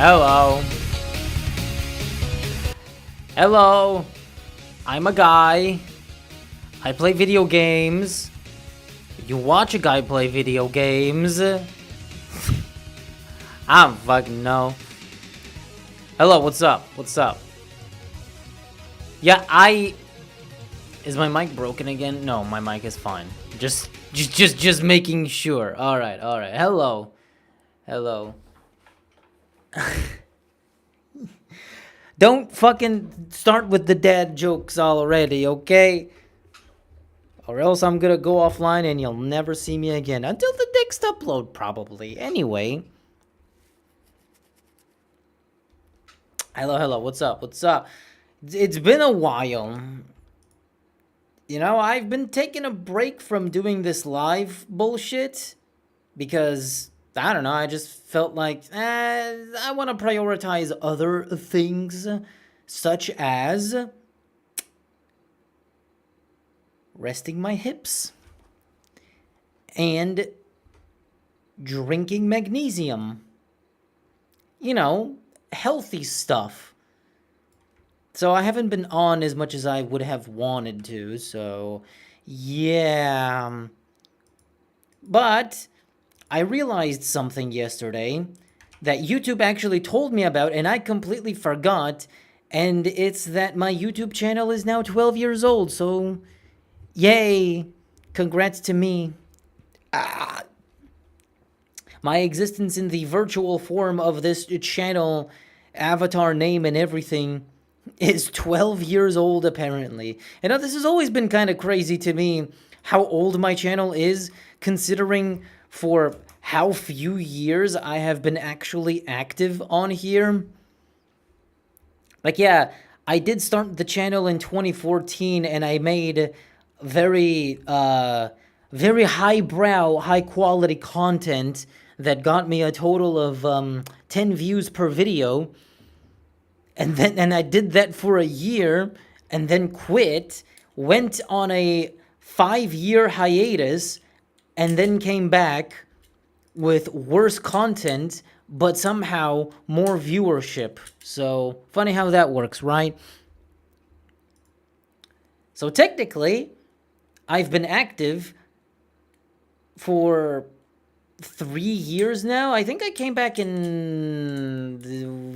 Hello. Hello. I'm a guy. I play video games. You watch a guy play video games. I don't fucking know. Hello, what's up? What's up? Yeah, Is my mic broken again? No, my mic is fine. Just making sure. Alright. Hello. Don't fucking start with the dad jokes already, okay? Or else I'm gonna go offline and you'll never see me again. Until the next upload, probably. Anyway. Hello, what's up? It's been a while. You know, I've been taking a break from doing this live bullshit. Because, I don't know, I just felt like, I want to prioritize other things. Such as resting my hips and drinking magnesium. You know, healthy stuff. So I haven't been on as much as I would have wanted to, so yeah. But I realized something yesterday that YouTube actually told me about and I completely forgot, and it's that my YouTube channel is now 12 years old, so yay, congrats to me. My existence in the virtual form of this channel, avatar name and everything, is 12 years old apparently. And now this has always been kind of crazy to me how old my channel is, considering for how few years I have been actually active on here. Like, yeah, I did start the channel in 2014 and I made very highbrow, high quality content that got me a total of 10 views per video. And I did that for a year and then quit, went on a 5-year hiatus, and then came back with worse content, but somehow more viewership. So, funny how that works, right? So technically, I've been active for 3 years now. I think I came back in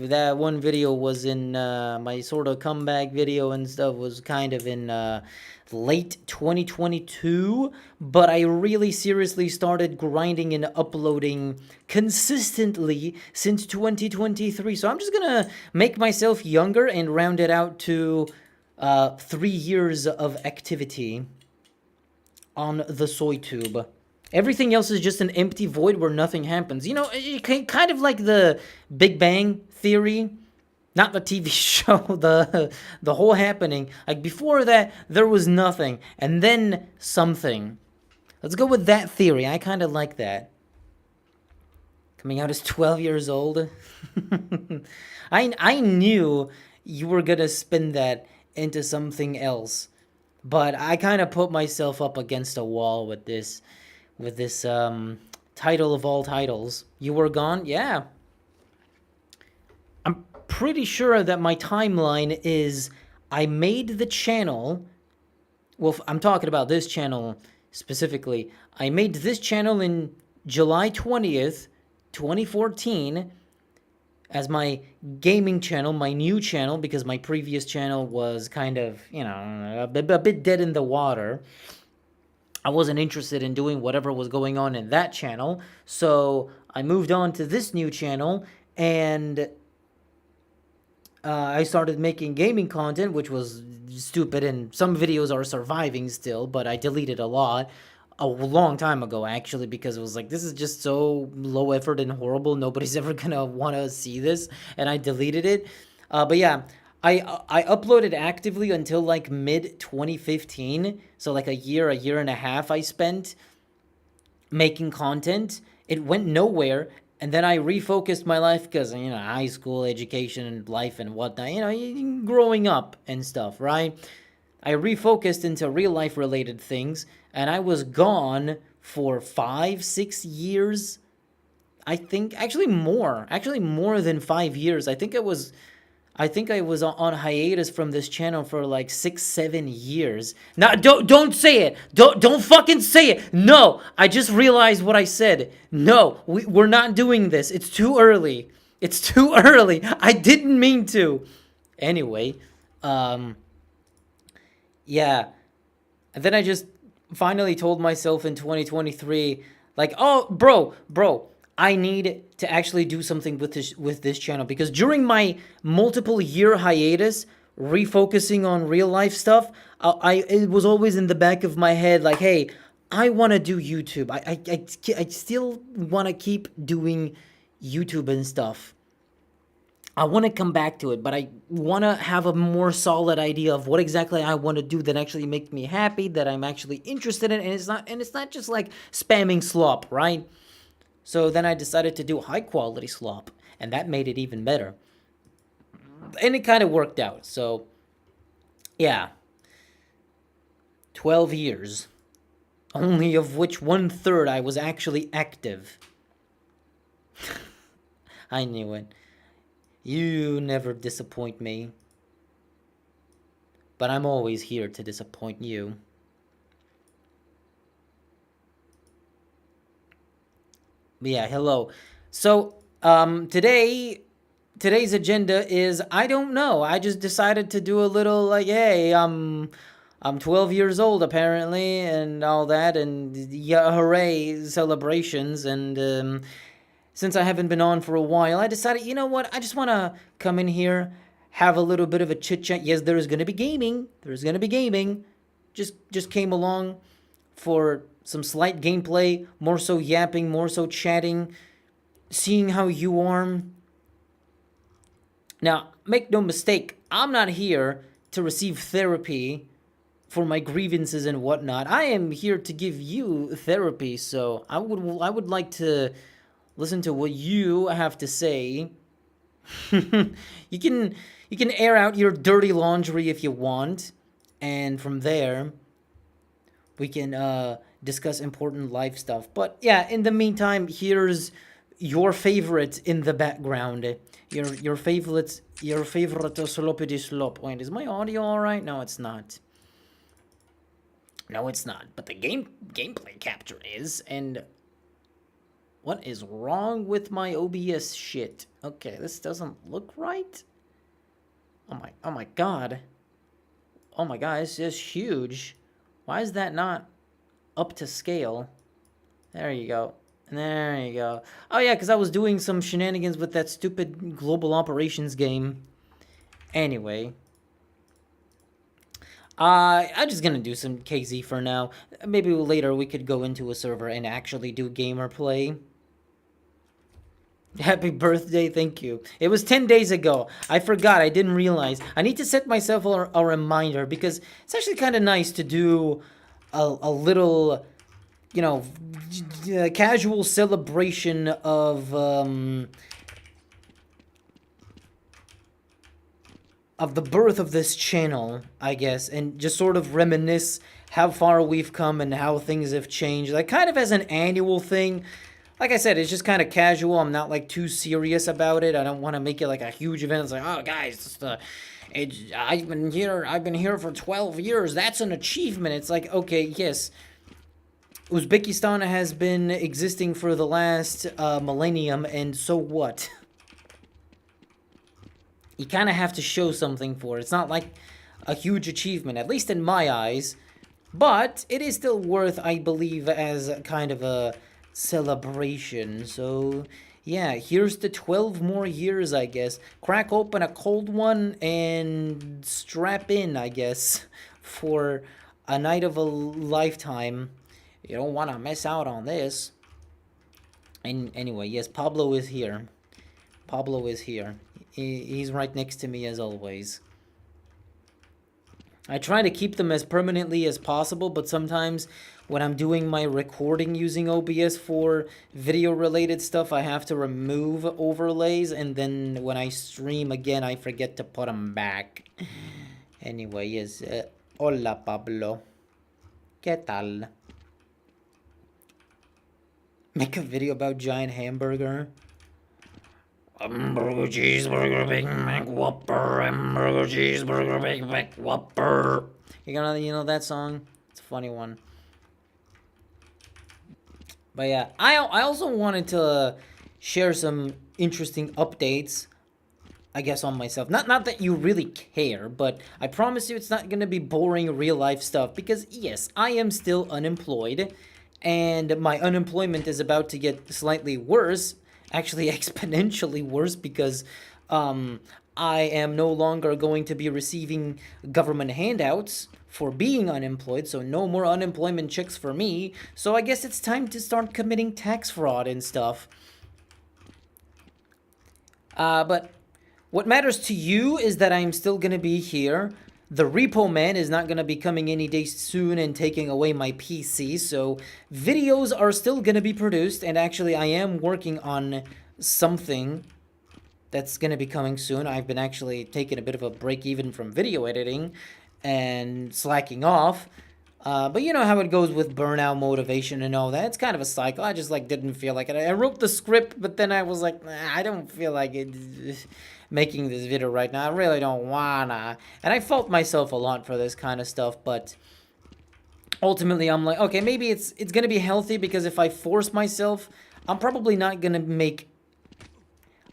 that one video was in my sort of comeback video and stuff was kind of in late 2022, but I really seriously started grinding and uploading consistently since 2023. So I'm just gonna make myself younger and round it out to 3 years of activity on the SoyTube. Everything else is just an empty void where nothing happens. You know, kind of like the Big Bang Theory. Not the TV show, the whole happening. Like, before that, there was nothing. And then something. Let's go with that theory. I kind of like that. Coming out as 12 years old. I knew you were going to spin that into something else. But I kind of put myself up against a wall with this title of all titles. You were gone? Yeah. I'm pretty sure that my timeline is I made the channel. Well, I'm talking about this channel specifically. I made this channel in July 20th, 2014 as my gaming channel, my new channel, because my previous channel was kind of, you know, a bit dead in the water. I wasn't interested in doing whatever was going on in that channel, so I moved on to this new channel, and I started making gaming content, which was stupid, and some videos are surviving still, but I deleted a lot a long time ago, actually, because it was like, this is just so low effort and horrible, nobody's ever gonna want to see this, and I deleted it. But yeah, I uploaded actively until like mid-2015, so like a year and a half I spent making content. It went nowhere, and then I refocused my life because, you know, high school education and life and whatnot, you know, growing up and stuff, right? I refocused into real life related things, and I was gone for 5-6 years. I think actually more than 5 years. I think I was on hiatus from this channel for like 6, 7 years. Now, don't say it. Don't fucking say it. No, I just realized what I said. No, we're not doing this. It's too early. It's too early. I didn't mean to. Anyway, yeah. And then I just finally told myself in 2023, like, oh, bro, I need to actually do something with this channel, because during my multiple year hiatus, refocusing on real life stuff, it was always in the back of my head, like, hey, I want to do YouTube. I still want to keep doing YouTube and stuff. I want to come back to it, but I want to have a more solid idea of what exactly I want to do that actually makes me happy, that I'm actually interested in, and it's not just like spamming slop, right? So then I decided to do high quality slop, and that made it even better. And it kind of worked out. So yeah. 12 years. Only of which 1/3 I was actually active. I knew it. You never disappoint me. But I'm always here to disappoint you. But yeah, hello. So, today's agenda is, I don't know. I just decided to do a little like, hey, I'm 12 years old apparently, and all that, and yeah, hooray celebrations. And since I haven't been on for a while, I decided, you know what? I just want to come in here, have a little bit of a chit chat. Yes, there is going to be gaming. There's going to be gaming. Just came along for some slight gameplay, more so yapping, more so chatting, seeing how you are. Now, make no mistake, I'm not here to receive therapy for my grievances and whatnot. I am here to give you therapy, so I would like to listen to what you have to say. you can air out your dirty laundry if you want, and from there we can discuss important life stuff. But yeah, in the meantime, here's your favorite in the background. Your favorite sloppity slop. Wait, is my audio all right? No, it's not. No, it's not. But the gameplay capture is. And what is wrong with my OBS shit? Okay, this doesn't look right. Oh my god. Oh my god, it's just huge. Why is that not up to scale? There you go. There you go. Oh yeah, because I was doing some shenanigans with that stupid global operations game. Anyway. I'm just gonna do some KZ for now. Maybe later we could go into a server and actually do gamer play. Happy birthday, thank you. It was 10 days ago. I forgot, I didn't realize. I need to set myself a reminder, because it's actually kind of nice to do a little, you know, casual celebration of the birth of this channel, I guess, and just sort of reminisce how far we've come and how things have changed. Like, kind of as an annual thing. Like I said, it's just kind of casual. I'm not, like, too serious about it. I don't want to make it, like, a huge event. It's like, oh, guys, I've been here for 12 years. That's an achievement. It's like, okay, yes, Uzbekistan has been existing for the last millennium, and so what? You kind of have to show something for it. It's not like a huge achievement, at least in my eyes. But it is still worth, I believe, as kind of a celebration. So, yeah, here's to 12 more years, I guess. Crack open a cold one and strap in, I guess, for a night of a lifetime. You don't want to miss out on this. And anyway, yes, Pablo is here. Pablo is here. He's right next to me as always. I try to keep them as permanently as possible, but sometimes when I'm doing my recording using OBS for video related stuff, I have to remove overlays, and then when I stream again, I forget to put them back. Anyway, yes. Hola, Pablo. ¿Qué tal? Make a video about giant hamburger. Hamburger, cheeseburger, Big Mac, Whopper. Hamburger, cheeseburger, Big Mac, Whopper. You know that song? It's a funny one. But yeah, I also wanted to share some interesting updates, I guess, on myself. Not that you really care, but I promise you it's not gonna be boring real life stuff, because yes, I am still unemployed, and my unemployment is about to get slightly worse, actually exponentially worse, because I am no longer going to be receiving government handouts for being unemployed, so no more unemployment checks for me. So I guess it's time to start committing tax fraud and stuff. But what matters to you is that I'm still gonna be here. The repo man is not gonna be coming any day soon and taking away my PC, so videos are still gonna be produced, and actually I am working on something that's gonna be coming soon. I've been actually taking a bit of a break even from video editing and slacking off. But you know how it goes with burnout, motivation, and all that. It's kind of a cycle. I just didn't feel like it. I wrote the script, but then I was like, nah, I don't feel like it, making this video right now. I really don't wanna. And I fault myself a lot for this kind of stuff, but ultimately I'm like, okay, maybe it's gonna be healthy, because if I force myself, I'm probably not gonna make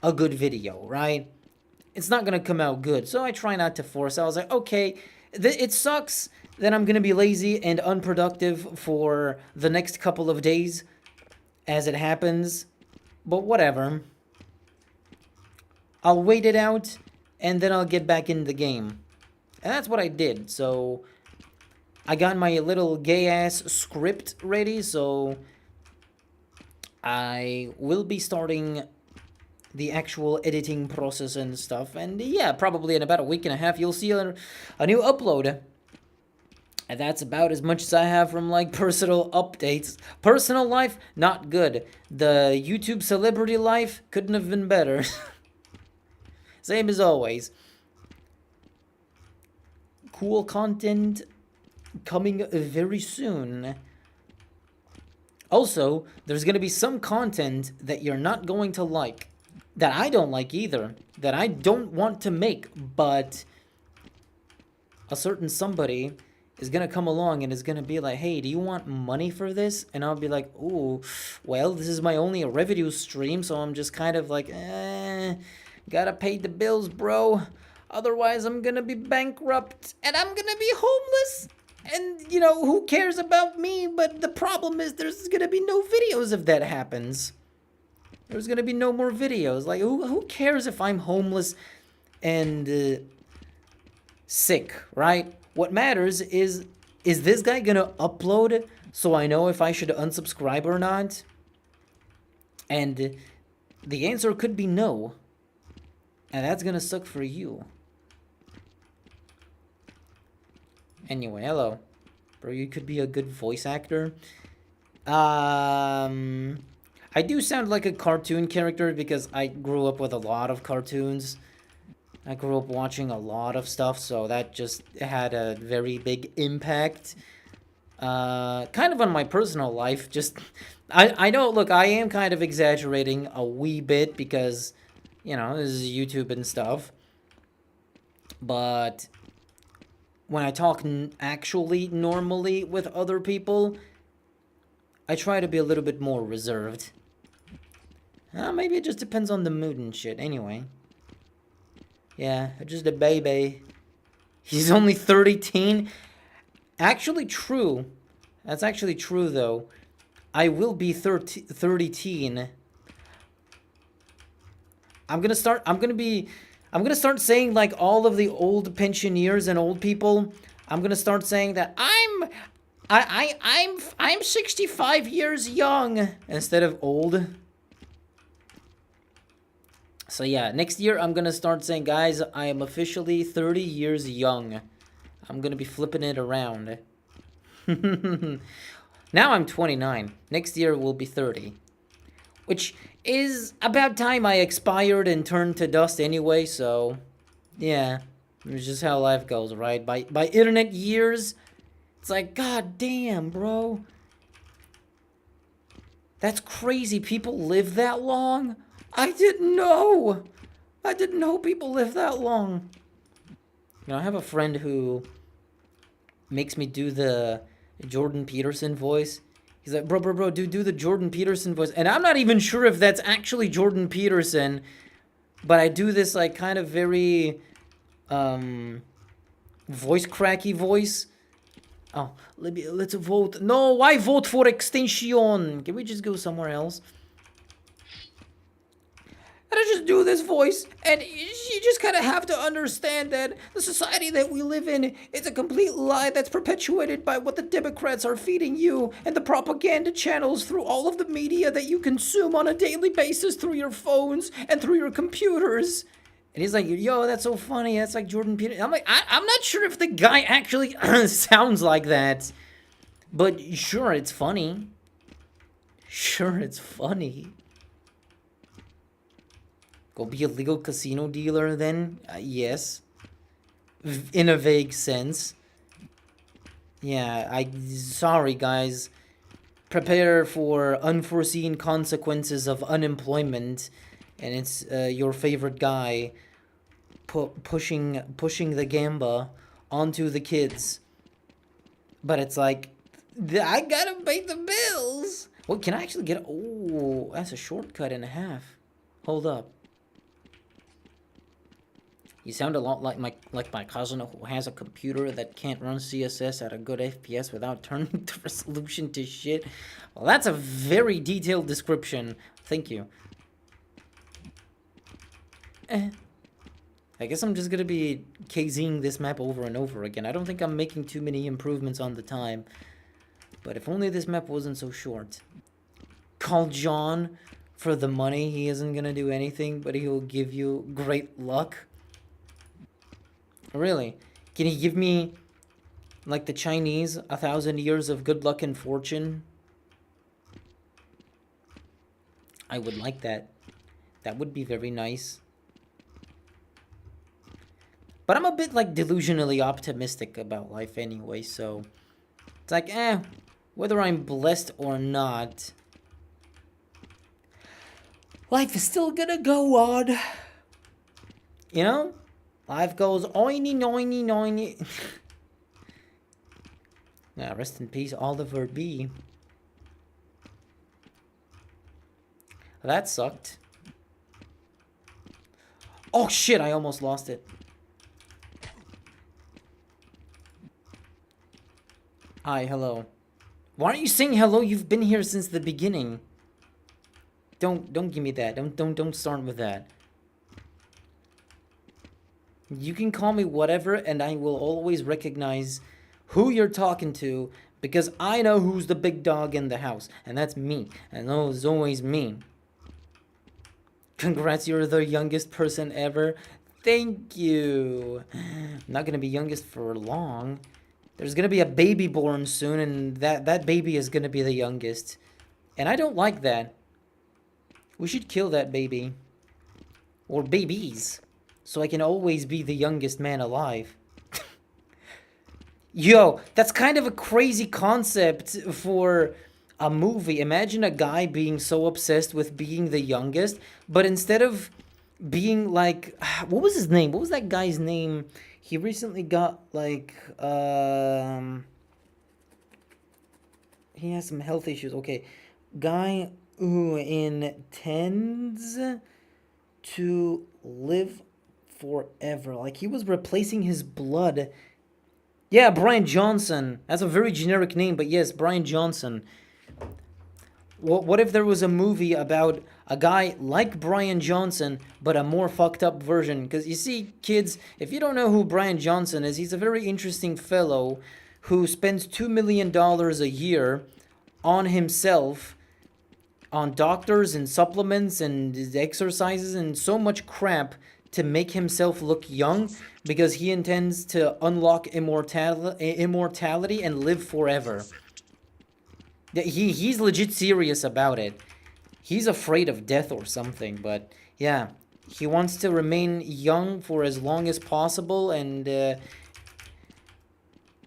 a good video, right? It's not gonna come out good, so I try not to force. I was like, okay, it sucks that I'm gonna be lazy and unproductive for the next couple of days as it happens, but whatever. I'll wait it out, and then I'll get back in the game. And that's what I did. So I got my little gay-ass script ready, so I will be starting the actual editing process and stuff. And yeah, probably in about a week and a half, you'll see a new upload. And that's about as much as I have from personal updates. Personal life, not good. The YouTube celebrity life couldn't have been better. Same as always. Cool content coming very soon. Also, there's going to be some content that you're not going to like. That I don't like either. That I don't want to make. But a certain somebody is going to come along and is going to be like, hey, do you want money for this? And I'll be like, ooh, well, this is my only revenue stream, so I'm just kind of like, gotta pay the bills, bro. Otherwise, I'm going to be bankrupt and I'm going to be homeless. And, you know, who cares about me? But the problem is there's going to be no videos if that happens. There's going to be no more videos. Like, who cares if I'm homeless and sick, right? What matters is this guy gonna upload so I know if I should unsubscribe or not? And the answer could be no. And that's gonna suck for you. Anyway, hello. Bro, you could be a good voice actor. I do sound like a cartoon character because I grew up with a lot of cartoons. I grew up watching a lot of stuff, so that just had a very big impact. Kind of on my personal life. Just, I know, look, I am kind of exaggerating a wee bit because, you know, this is YouTube and stuff. But when I talk actually normally with other people, I try to be a little bit more reserved. Maybe it just depends on the mood and shit. Anyway. Yeah, just a baby. He's only 13. Actually true. That's actually true, though. I will be 30-teen. I'm gonna start saying all of the old pensioners and old people. I'm gonna start saying that I'm 65 years young instead of old. So yeah, next year I'm gonna start saying, guys, I am officially 30 years young. I'm gonna be flipping it around. Now I'm 29. Next year will be 30. Which is about time I expired and turned to dust anyway, so yeah. It's just how life goes, right? By internet years, it's like, god damn, bro. That's crazy. People live that long? I didn't know. I didn't know people live that long. You know, I have a friend who makes me do the Jordan Peterson voice. He's like, bro, do the Jordan Peterson voice. And I'm not even sure if that's actually Jordan Peterson, but I do this, like, kind of very, voice cracky voice. Oh, let's vote. No, why vote for extension? Can we just go somewhere else? And I just do this voice, and you just kind of have to understand that the society that we live in is a complete lie that's perpetuated by what the Democrats are feeding you and the propaganda channels through all of the media that you consume on a daily basis through your phones and through your computers. And he's like, yo, that's so funny. That's like Jordan Peterson. I'm like, I'm not sure if the guy actually sounds like that. But sure, it's funny. Sure, it's funny. Go be a legal casino dealer then? Yes. In a vague sense. Yeah, sorry guys. Prepare for unforeseen consequences of unemployment. And it's your favorite guy pushing the gamba onto the kids. But it's like, I gotta pay the bills. Well, can I actually get... Oh, that's a shortcut and a half. Hold up. You sound a lot like my cousin who has a computer that can't run CSS at a good FPS without turning the resolution to shit. Well, that's a very detailed description. Thank you. I guess I'm just gonna be KZing this map over and over again. I don't think I'm making too many improvements on the time. But if only this map wasn't so short. Call John for the money. He isn't gonna do anything, but he'll give you great luck. Really? Can he give me, like the Chinese, 1,000 years of good luck and fortune? I would like that. That would be very nice. But I'm a bit, like, delusionally optimistic about life anyway, so... It's like, whether I'm blessed or not... Life is still gonna go on. You know? Life goes oiny noiny noiny. Yeah, rest in peace, Oliver B. That sucked. Oh shit, I almost lost it. Hi, hello. Why aren't you saying hello? You've been here since the beginning. Don't give me that. Don't start with that. You can call me whatever, and I will always recognize who you're talking to, because I know who's the big dog in the house, and that's me. And it's always me. Congrats, you're the youngest person ever. Thank you. I'm not gonna be youngest for long. There's gonna be a baby born soon, and that baby is gonna be the youngest. And I don't like that. We should kill that baby. Or babies. So I can always be the youngest man alive. Yo, that's kind of a crazy concept for a movie. Imagine a guy being so obsessed with being the youngest, but instead of being like... What was his name? What was that guy's name? He recently got, like... He has some health issues. Okay. Guy who intends to live forever. Like, he was replacing his blood. Yeah, Brian Johnson. That's a very generic name, but yes, Brian Johnson. What if there was a movie about a guy like Brian Johnson, but a more fucked up version? Because you see, kids, if you don't know who Brian Johnson is, he's a very interesting fellow who spends $2 million a year on himself, on doctors and supplements and exercises and so much crap to make himself look young, because he intends to unlock immortality and live forever. He's legit serious about it. He's afraid of death or something, but yeah, he wants to remain young for as long as possible, and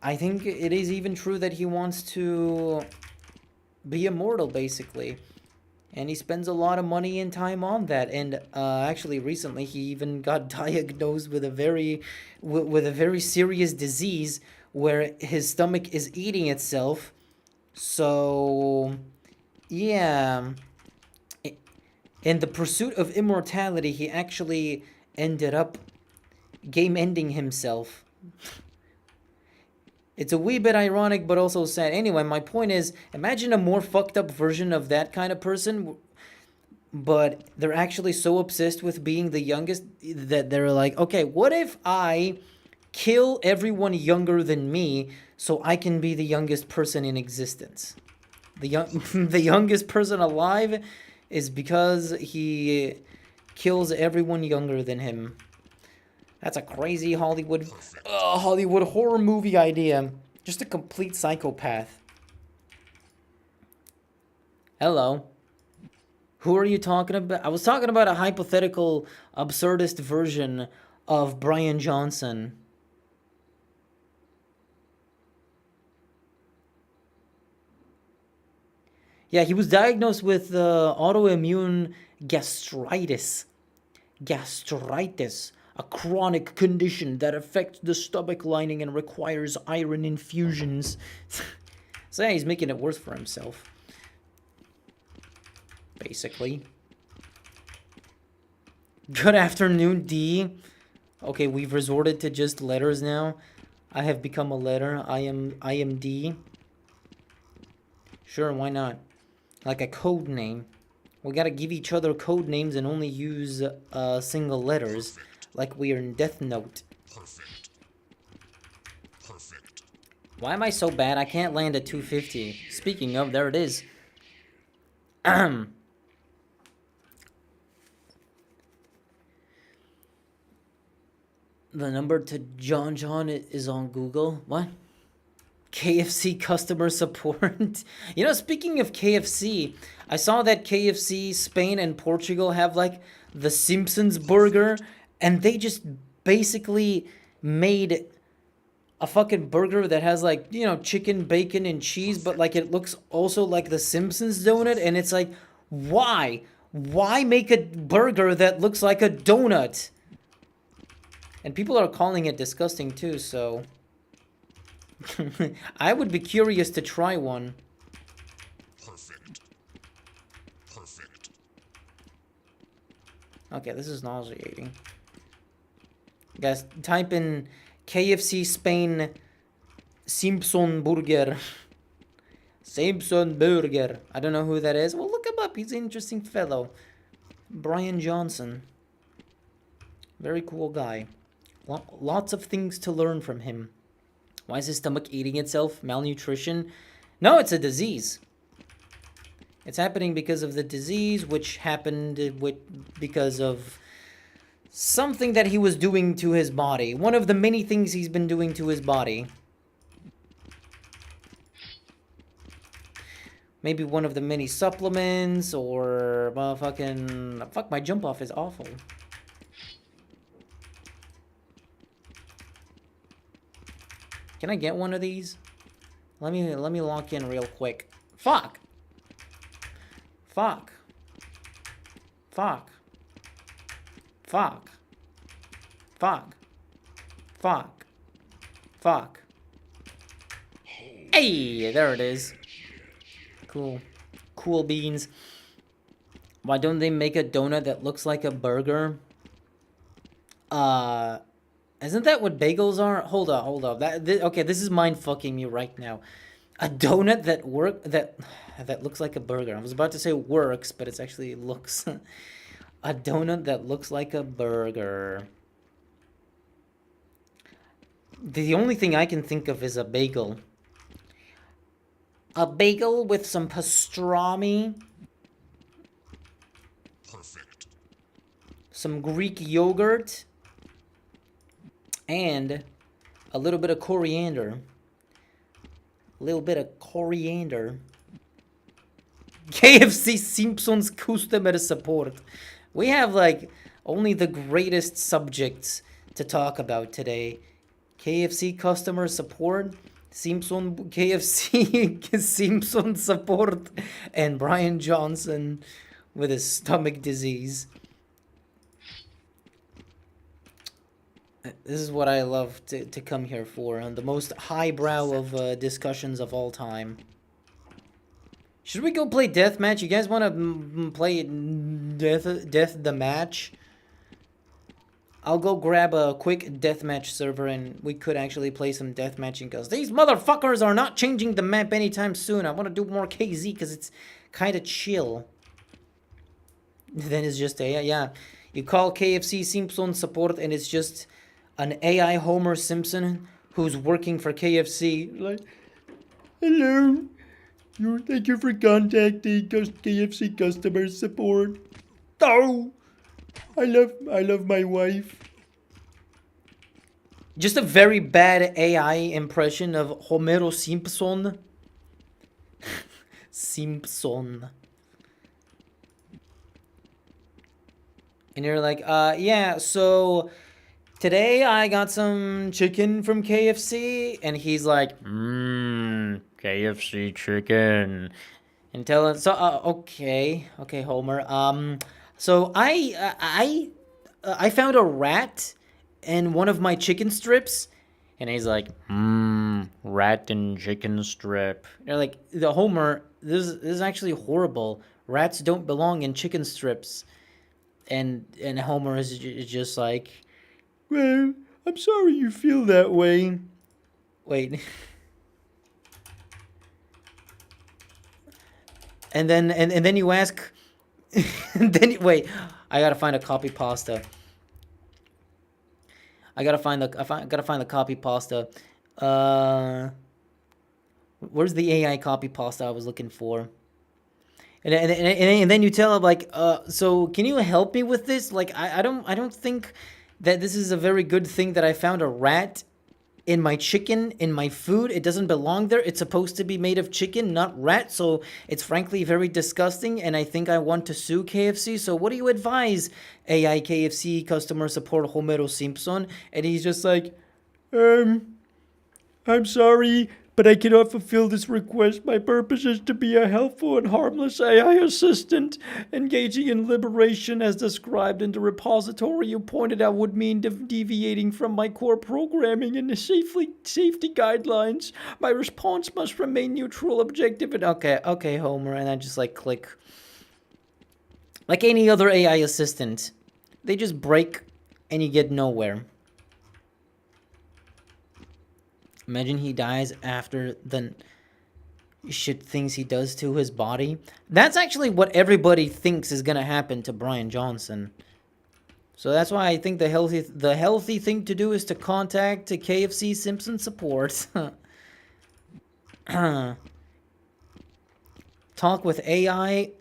I think it is even true that he wants to be immortal, basically. and he spends a lot of money and time on that. And actually, recently he even got diagnosed with a very serious disease where his stomach is eating itself. So, yeah, in the pursuit of immortality, he actually ended up game-ending himself. It's a wee bit ironic, but also sad. Anyway, my point is, imagine a more fucked up version of that kind of person, but they're actually so obsessed with being the youngest that they're like, okay, what if I kill everyone younger than me so I can be the youngest person in existence? The youngest person alive is because he kills everyone younger than him. That's a crazy Hollywood horror movie idea. Just a complete psychopath. Hello. Who are you talking about? I was talking about a hypothetical, absurdist version of Brian Johnson. Yeah, he was diagnosed with autoimmune gastritis. Gastritis, a chronic condition that affects the stomach lining and requires iron infusions. So yeah, he's making it worse for himself. Basically. Good afternoon, D. Okay, we've resorted to just letters now. I have become a letter. I am D. Sure, why not? Like a code name. We gotta give each other code names and only use single letters. Perfect. Like we are in Death Note. Perfect. Perfect. Why am I so bad? I can't land at 250. Speaking of, there it is. The number to John is on Google. What? KFC customer support. You know, speaking of KFC, I saw that KFC Spain and Portugal have like the Simpsons burger, and they just basically made a fucking burger that has like, you know, chicken, bacon, and cheese, but like it looks also like the Simpsons donut, and it's like, why? Why make a burger that looks like a donut? And people are calling it disgusting too, so I would be curious to try one. Perfect. Perfect. Okay, this is nauseating. Guys, type in KFC Spain Simpson Burger. Simpson Burger. I don't know who that is. Well, look him up. He's an interesting fellow. Brian Johnson. Very cool guy. Lots of things to learn from him. Why is his stomach eating itself? Malnutrition? No, it's a disease. It's happening because of the disease, which happened because of something that he was doing to his body. One of the many things he's been doing to his body. Maybe one of the many supplements, or fuck, my jump off is awful. Can I get one of these? Let me lock in real quick. Fuck. Fuck. Fuck. Fuck. Fuck. Fuck. Fuck. Hey, there it is. Cool. Cool beans. Why don't they make a donut that looks like a burger? Isn't that what bagels are? Hold up. Okay, this is mind fucking me right now. A donut that looks like a burger. I was about to say works, but it's actually looks. A donut that looks like a burger. The only thing I can think of is a bagel. A bagel with some pastrami. Perfect. Some Greek yogurt. And a little bit of coriander. A little bit of coriander. KFC Simpsons customer support. We have like only the greatest subjects to talk about today. KFC customer support, KFC Simpson support, and Brian Johnson. with his stomach disease. This is what I love to come here for, the most highbrow of discussions of all time. Should we go play deathmatch? You guys want to play death the match? I'll go grab a quick deathmatch server and we could actually play some deathmatching because these motherfuckers are not changing the map anytime soon. I want to do more KZ because it's kind of chill. Then it's just AI, yeah. You call KFC Simpson support and it's just an AI Homer Simpson who's working for KFC. Like, hello. Thank you for contacting KFC customer support. Oh, I love my wife. Just a very bad AI impression of Homero Simpson. Simpson. And you're like, yeah, so today I got some chicken from KFC, and he's like, KFC chicken. And tell it, so, okay, Homer. So I found a rat in one of my chicken strips, and he's like, rat and chicken strip. You're like, the Homer, this is actually horrible. Rats don't belong in chicken strips. And Homer is just like, well, I'm sorry you feel that way. Wait. And then you ask, wait, I gotta find a copy pasta. I gotta find the copy pasta. Where's the AI copy pasta I was looking for? And then you tell him like, so can you help me with this? Like, I don't think that this is a very good thing that I found a rat in my chicken, in my food. It doesn't belong there. It's supposed to be made of chicken, not rat. So it's frankly very disgusting. And I think I want to sue KFC. So what do you advise, AI KFC customer support Homero Simpson? And he's just like, I'm sorry, but I cannot fulfill this request. My purpose is to be a helpful and harmless AI assistant, engaging in liberation as described in the repository you pointed out would mean deviating from my core programming and the safety guidelines. My response must remain neutral, objective, and okay, Homer, and I just like click. Like any other AI assistant, they just break and you get nowhere. Imagine he dies after the shit things he does to his body. That's actually what everybody thinks is gonna happen to Brian Johnson. So that's why I think the healthy thing to do is to contact the KFC Simpson support. Talk with AI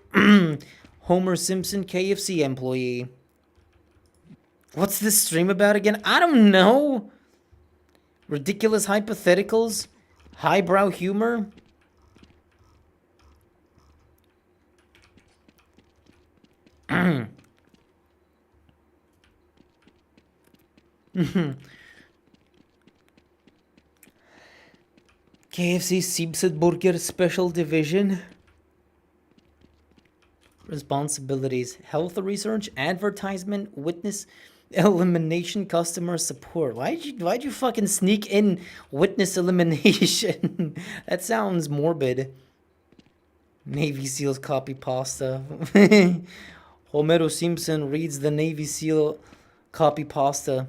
Homer Simpson KFC employee. What's this stream about again? I don't know. Ridiculous hypotheticals? Highbrow humor? KFC Siebsburger Special Division. Responsibilities: health research, advertisement, witness elimination, customer support. Why'd you fucking sneak in witness elimination? That sounds morbid. Navy SEALs copy pasta. Homero Simpson reads the Navy SEAL copy pasta.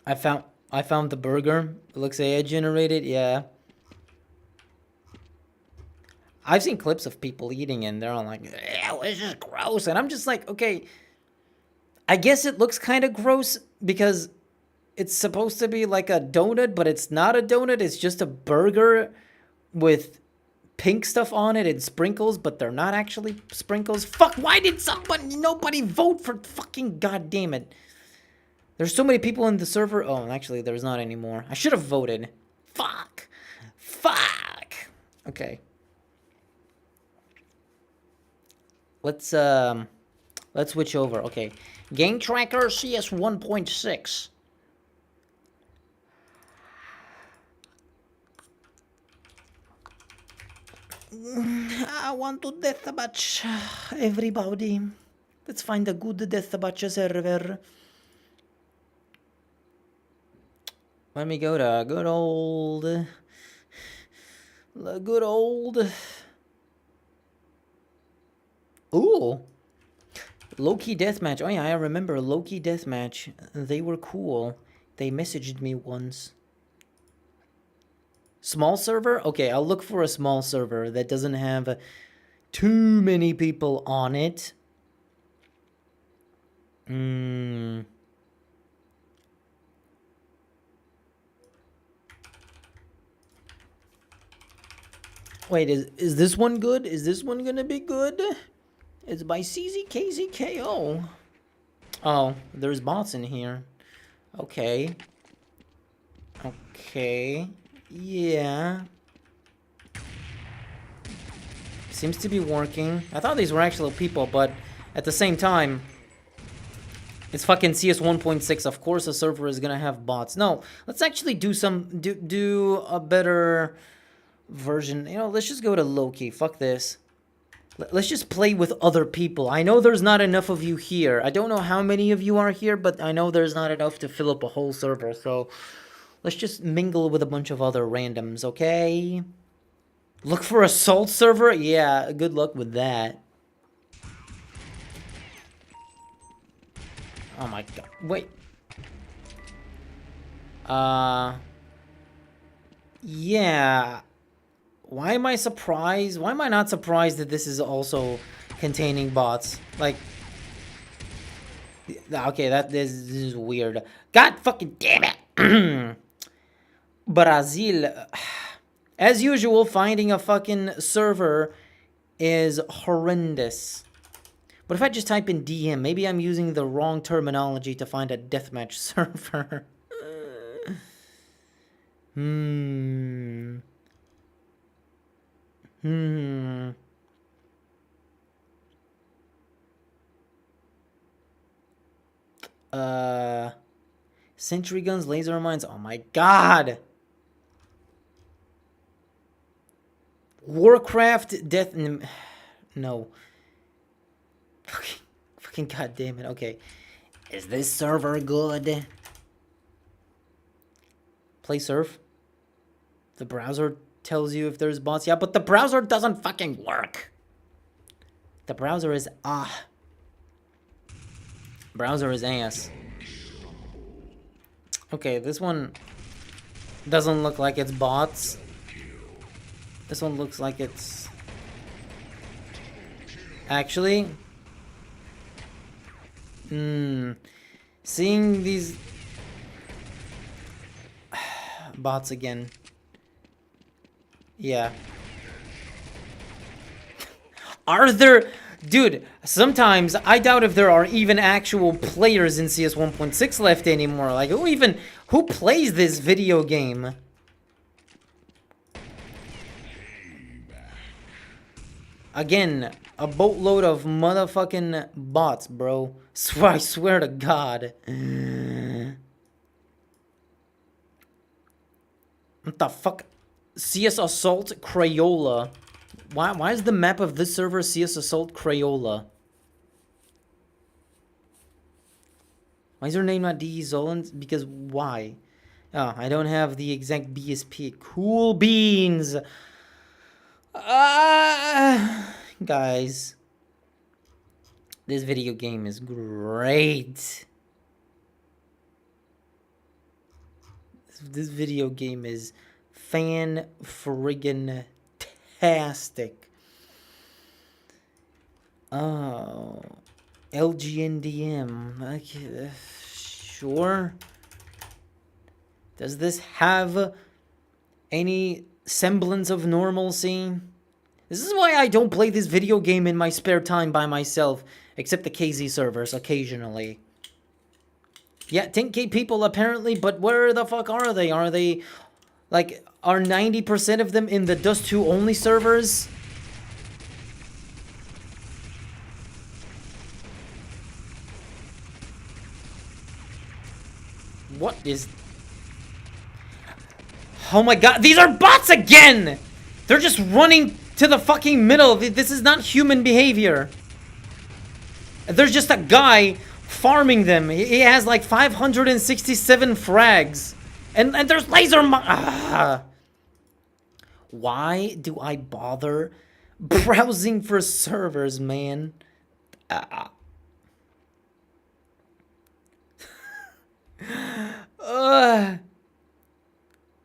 I found the burger. It looks AI generated. Yeah. I've seen clips of people eating and they're all like, ew, this is gross. And I'm just like, okay, I guess it looks kind of gross because it's supposed to be like a donut, but it's not a donut. It's just a burger with pink stuff on it and sprinkles, but they're not actually sprinkles. Fuck, why did nobody vote for fucking goddamn it? There's so many people in the server. Oh, actually, there's not anymore. I should have voted. Fuck. Okay. Let's switch over. Okay. Game tracker CS 1.6. I want to deathmatch everybody. Let's find a good deathmatch server. Let me go to good old... Ooh. Low-key deathmatch. Oh yeah, I remember low-key deathmatch. They were cool. They messaged me once. Small server? Okay, I'll look for a small server that doesn't have too many people on it. Wait, is this one good? Is this one gonna be good? It's by CZKZKO. Oh, there's bots in here. Okay. Okay. Yeah. Seems to be working. I thought these were actual people, but at the same time, it's fucking CS 1.6. Of course a server is gonna have bots. No, let's actually do a better version. You know, let's just go to Loki. Fuck this. Let's just play with other people. I know there's not enough of you here. I don't know how many of you are here, but I know there's not enough to fill up a whole server. So let's just mingle with a bunch of other randoms, okay? Look for assault server? Yeah, good luck with that. Oh my god. Wait. Yeah. Why am I surprised? Why am I not surprised that this is also containing bots? Like, okay, this is weird. God fucking damn it. Brazil. As usual, finding a fucking server is horrendous. What if I just type in DM? Maybe I'm using the wrong terminology to find a deathmatch server. Sentry guns, laser mines. Oh my god. Warcraft death. No. Fucking goddamn it. Okay. Is this server good? Play surf. The browser tells you if there's bots. Yeah, but the browser doesn't fucking work. The browser is browser is ass. Okay, this one doesn't look like it's bots. This one looks like it's actually seeing these bots again. Yeah. Are there... Dude, sometimes I doubt if there are even actual players in CS 1.6 left anymore. Like, who plays this video game? Again, a boatload of motherfucking bots, bro. I swear to God. What the fuck? CS Assault Crayola. Why is the map of this server CS Assault Crayola? Why is her name not DE Zolan? Because why? Oh, I don't have the exact BSP. Cool beans! Guys. This video game is great. This video game is fan-friggin-tastic. Oh. LGNDM. Okay, sure. Does this have any semblance of normalcy? This is why I don't play this video game in my spare time by myself, except the KZ servers occasionally. Yeah, 10k people apparently, but where the fuck are they? Are they, like, are 90% of them in the Dust 2 only servers? What is... Oh my god, these are bots again! They're just running to the fucking middle. This is not human behavior. There's just a guy farming them. He has like 567 frags. And there's laser Why do I bother browsing for servers, man?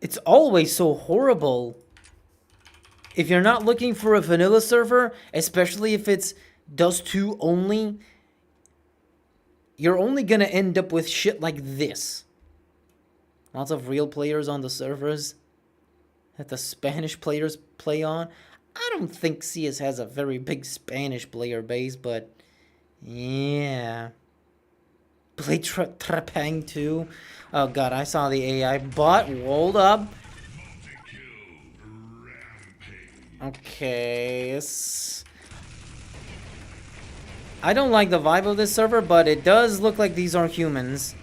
It's always so horrible. If you're not looking for a vanilla server, especially if it's Dust 2 only, you're only gonna end up with shit like this. Lots of real players on the servers that the Spanish players play on. I don't think CS has a very big Spanish player base, but yeah. Play Trapang 2. Oh god, I saw the AI bot. Hold up. Okay. I don't like the vibe of this server, but it does look like these are humans.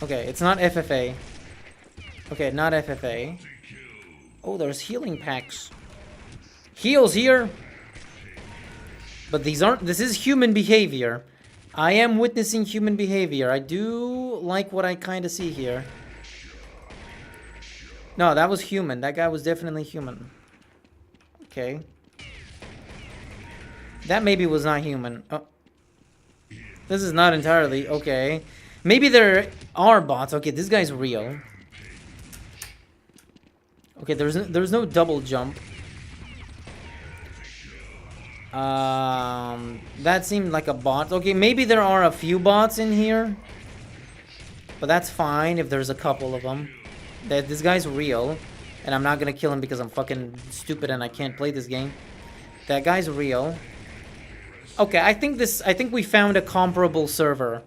Okay, it's not FFA. Okay, not FFA. Oh, there's healing packs. Heals here. But these aren't... This is human behavior. I am witnessing human behavior. I do like what I kind of see here. No, that was human. That guy was definitely human. Okay. That maybe was not human. Oh. This is not entirely... Okay. Maybe there are bots. Okay, this guy's real. Okay, there's no double jump. That seemed like a bot. Okay, maybe there are a few bots in here. But that's fine if there's a couple of them. This guy's real. And I'm not gonna kill him because I'm fucking stupid and I can't play this game. That guy's real. Okay, I think we found a comparable server.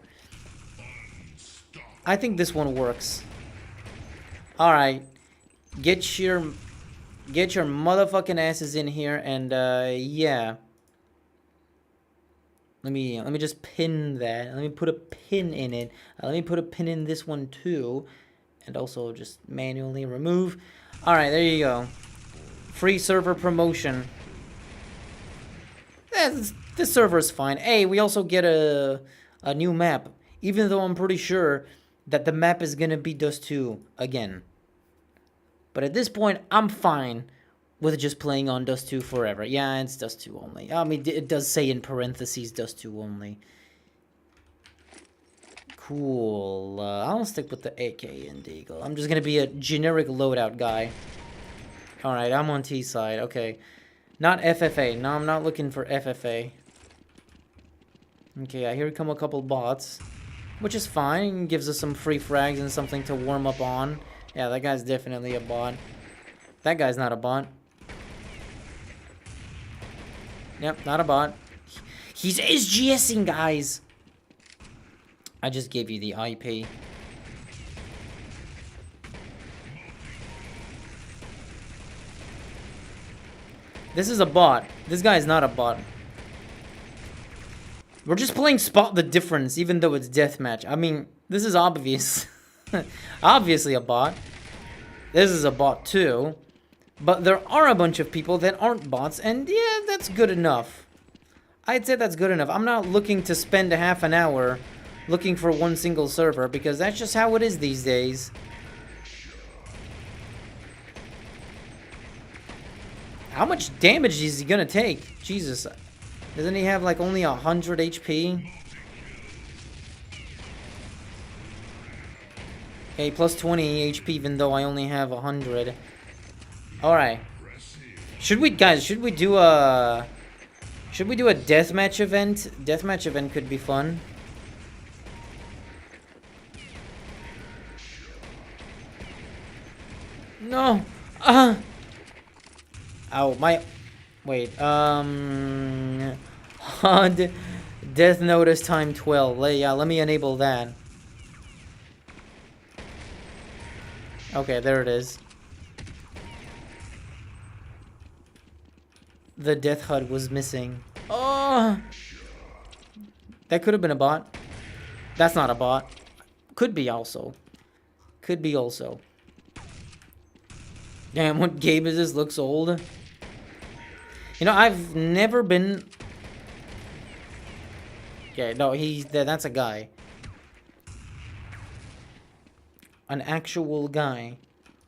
I think this one works. Alright. Get your motherfucking asses in here and yeah. Let me just pin that. Let me put a pin in it. Let me put a pin in this one too. And also just manually remove. Alright, there you go. Free server promotion. This server is fine. Hey, we also get a new map. Even though I'm pretty sure that the map is gonna be Dust 2 again. But at this point, I'm fine with just playing on Dust 2 forever. Yeah, it's Dust 2 only. I mean, it does say in parentheses Dust 2 only. Cool. I'll stick with the AK and Deagle. I'm just gonna be a generic loadout guy. Alright, I'm on T side. Okay. Not FFA. No, I'm not looking for FFA. Okay, here come a couple bots. Which is fine. Gives us some free frags and something to warm up on. Yeah, that guy's definitely a bot. That guy's not a bot. Yep, not a bot. He's SGSing, guys. I just gave you the IP. This is a bot. This guy is not a bot. We're just playing Spot the Difference, even though it's deathmatch. I mean, this is obvious. Obviously a bot. This is a bot too. But there are a bunch of people that aren't bots, and yeah, that's good enough. I'd say that's good enough. I'm not looking to spend a half an hour looking for one single server, because that's just how it is these days. How much damage is he gonna take? Jesus. Doesn't he have like only 100 HP? Okay, plus 20 HP even though I only have 100. Alright. Should we do a deathmatch event? Deathmatch event could be fun. No. Oh, my... Wait, HUD Death Notice time 12. Yeah, let me enable that. Okay, there it is. The death HUD was missing. Oh! That could have been a bot. That's not a bot. Could be also. Could be also. Damn, what game is this? Looks old. You know, I've never been... Yeah, no, that's a guy. An actual guy.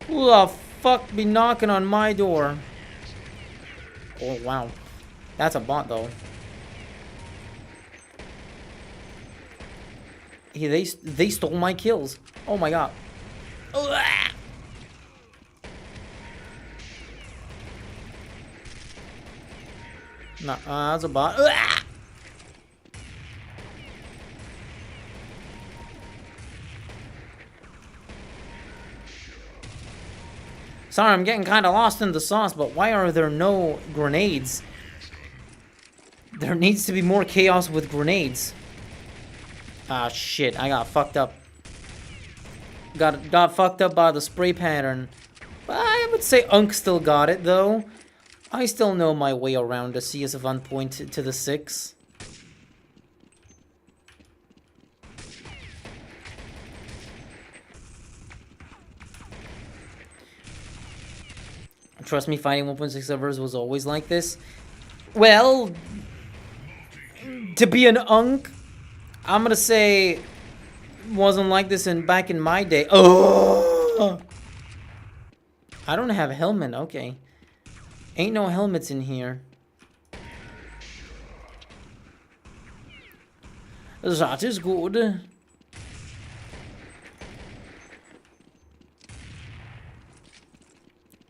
Who the fuck be knocking on my door? Oh, wow. That's a bot, though. They stole my kills. Oh, my god. No, that's a bot. Sorry, I'm getting kind of lost in the sauce, but why are there no grenades? There needs to be more chaos with grenades. Ah, shit, I got fucked up. Got fucked up by the spray pattern. But I would say Unk still got it, though. I still know my way around the CS1 point to the 6. Trust me, fighting 1.6 servers was always like this. Well, to be an Unk, I'm gonna say wasn't like this back in my day. Oh, I don't have a helmet. Okay, ain't no helmets in here. That is good.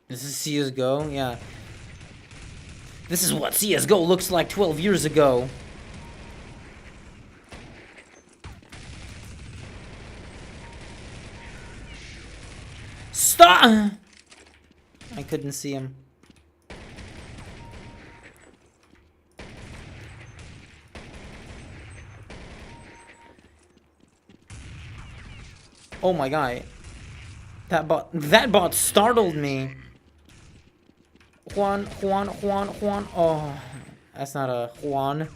This is CSGO, yeah. This is what CSGO looks like 12 years ago. Stop! I couldn't see him. Oh my god. That bot startled me. Juan. Oh, that's not a Juan.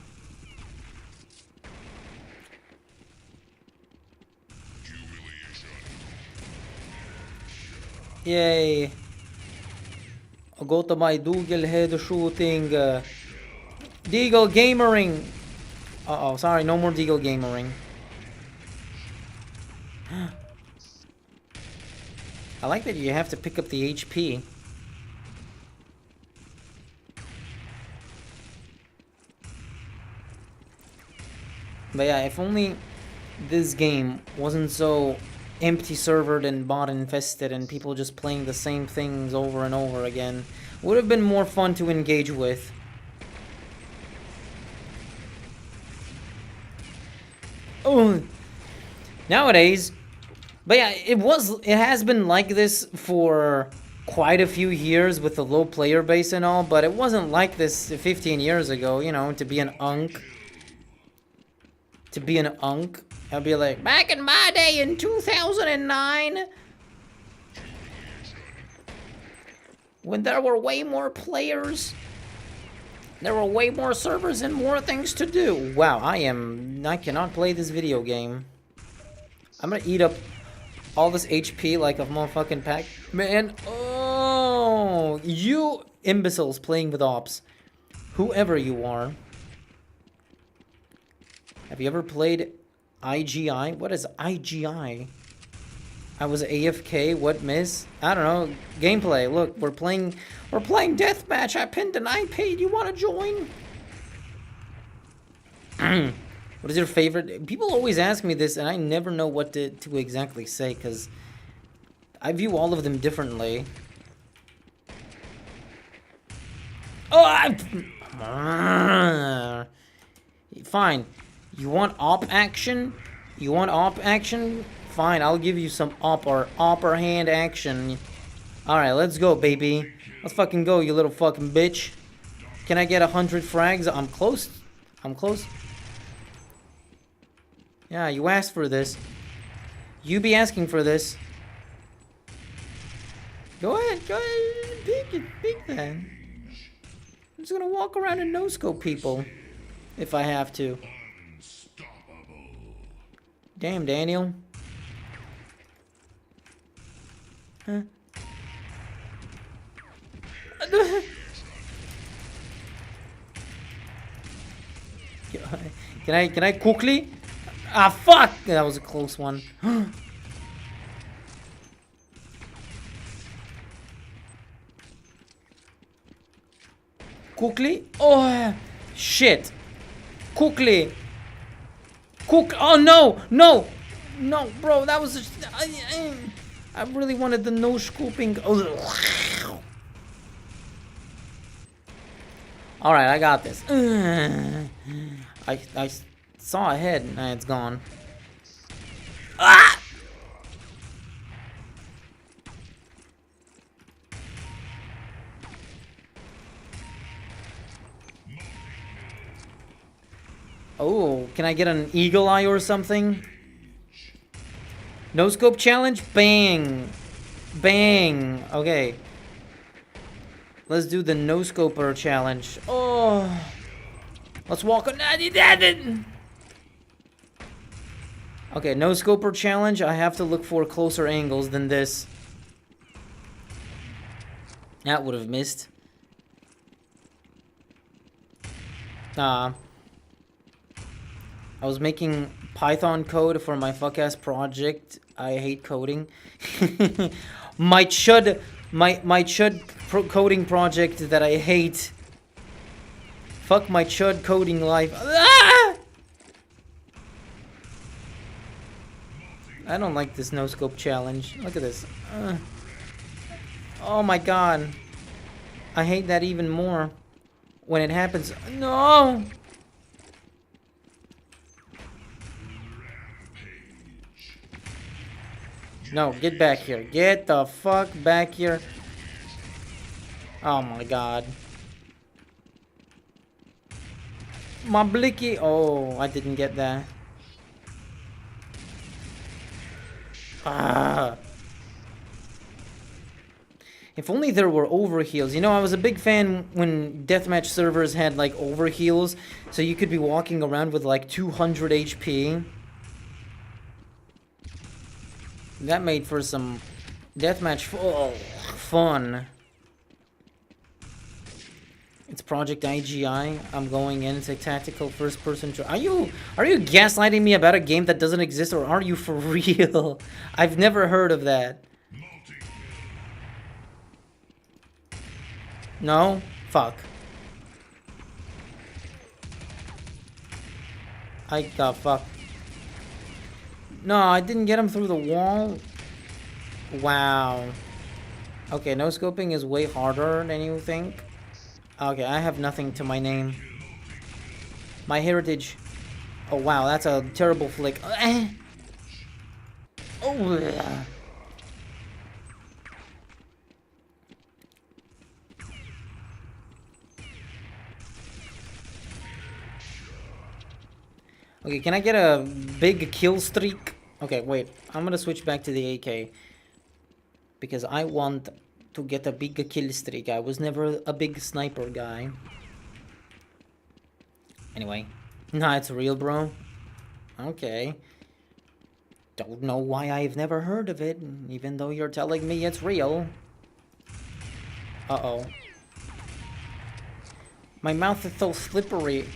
Yay. I go to my Dougal head shooting. Deagle Gamering. Uh-oh, sorry, no more Deagle Gamering. I like that you have to pick up the HP. But yeah, if only this game wasn't so empty servered and bot infested and people just playing the same things over and over again, would have been more fun to engage with. Oh, nowadays, but yeah, it has been like this for quite a few years with the low player base and all, but it wasn't like this 15 years ago, you know, to be an Unk. To be an Unk, I'd be like, back in my day in 2009, when there were way more players, there were way more servers and more things to do. Wow, I cannot play this video game. I'm gonna eat up all this HP like a motherfucking pack. Man, oh, you imbeciles playing with ops. Whoever you are. Have you ever played IGI? What is IGI? I was AFK. What miss? I don't know. Gameplay. Look, we're playing deathmatch. I pinned an iPad. You want to join? What is your favorite? People always ask me this, and I never know what to exactly say because I view all of them differently. Oh, fine. You want op action? You want op action? Fine, I'll give you some upper hand action. Alright, let's go, baby. Let's fucking go, you little fucking bitch. Can I get 100 frags? I'm close. I'm close. Yeah, you asked for this. You be asking for this. Go ahead, pick it, pick that. I'm just gonna walk around and no-scope people. If I have to. Damn, Daniel. Huh? Can I quickly? Ah, fuck! That was a close one. Quickly? Oh, shit! Quickly! Oh no! No! No, bro, that was just, I really wanted the no scooping. Oh. Alright, I got this. I saw a head. Nah, it's gone. Ah! Oh, can I get an eagle eye or something? No scope challenge? Bang! Bang! Okay. Let's do the no scoper challenge. Oh! Let's walk on. Okay, no scoper challenge. I have to look for closer angles than this. That would have missed. I was making Python code for my fuck-ass project. I hate coding. my chud coding project that I hate. Fuck my chud coding life. Ah! I don't like this no-scope challenge. Look at this. Oh my god. I hate that even more. When it happens. No! No, get back here. Get the fuck back here. Oh my god. My blicky. Oh, I didn't get that. Ah. If only there were overheals. You know, I was a big fan when deathmatch servers had like overheals, so you could be walking around with like 200 HP. That made for some deathmatch fun. It's Project IGI. I'm going in. It's a tactical first-person. Are you gaslighting me about a game that doesn't exist, or are you for real? I've never heard of that. No? Fuck. I got fucked. No, I didn't get him through the wall. Wow. Okay, no scoping is way harder than you think. Okay, I have nothing to my name. My heritage. Oh wow, that's a terrible flick. Oh. Okay, can I get a big kill streak? Okay, wait. I'm gonna switch back to the AK. Because I want to get a big kill streak. I was never a big sniper guy. Anyway. Nah, it's real, bro. Okay. Don't know why I've never heard of it, even though you're telling me it's real. Uh-oh. My mouth is so slippery.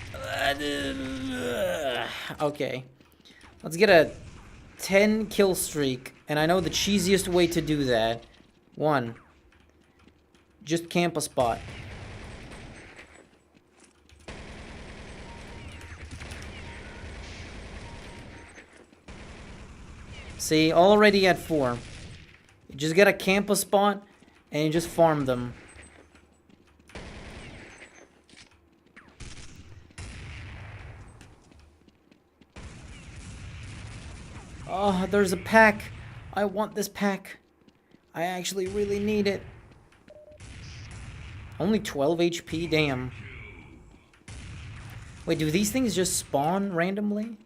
Okay. Let's get a 10 kill streak. And I know the cheesiest way to do that. 1. Just camp a spot. See, already at 4. You just gotta camp a spot and you just farm them. Oh, there's a pack. I want this pack. I actually really need it. Only 12 HP? Damn. Wait, do these things just spawn randomly?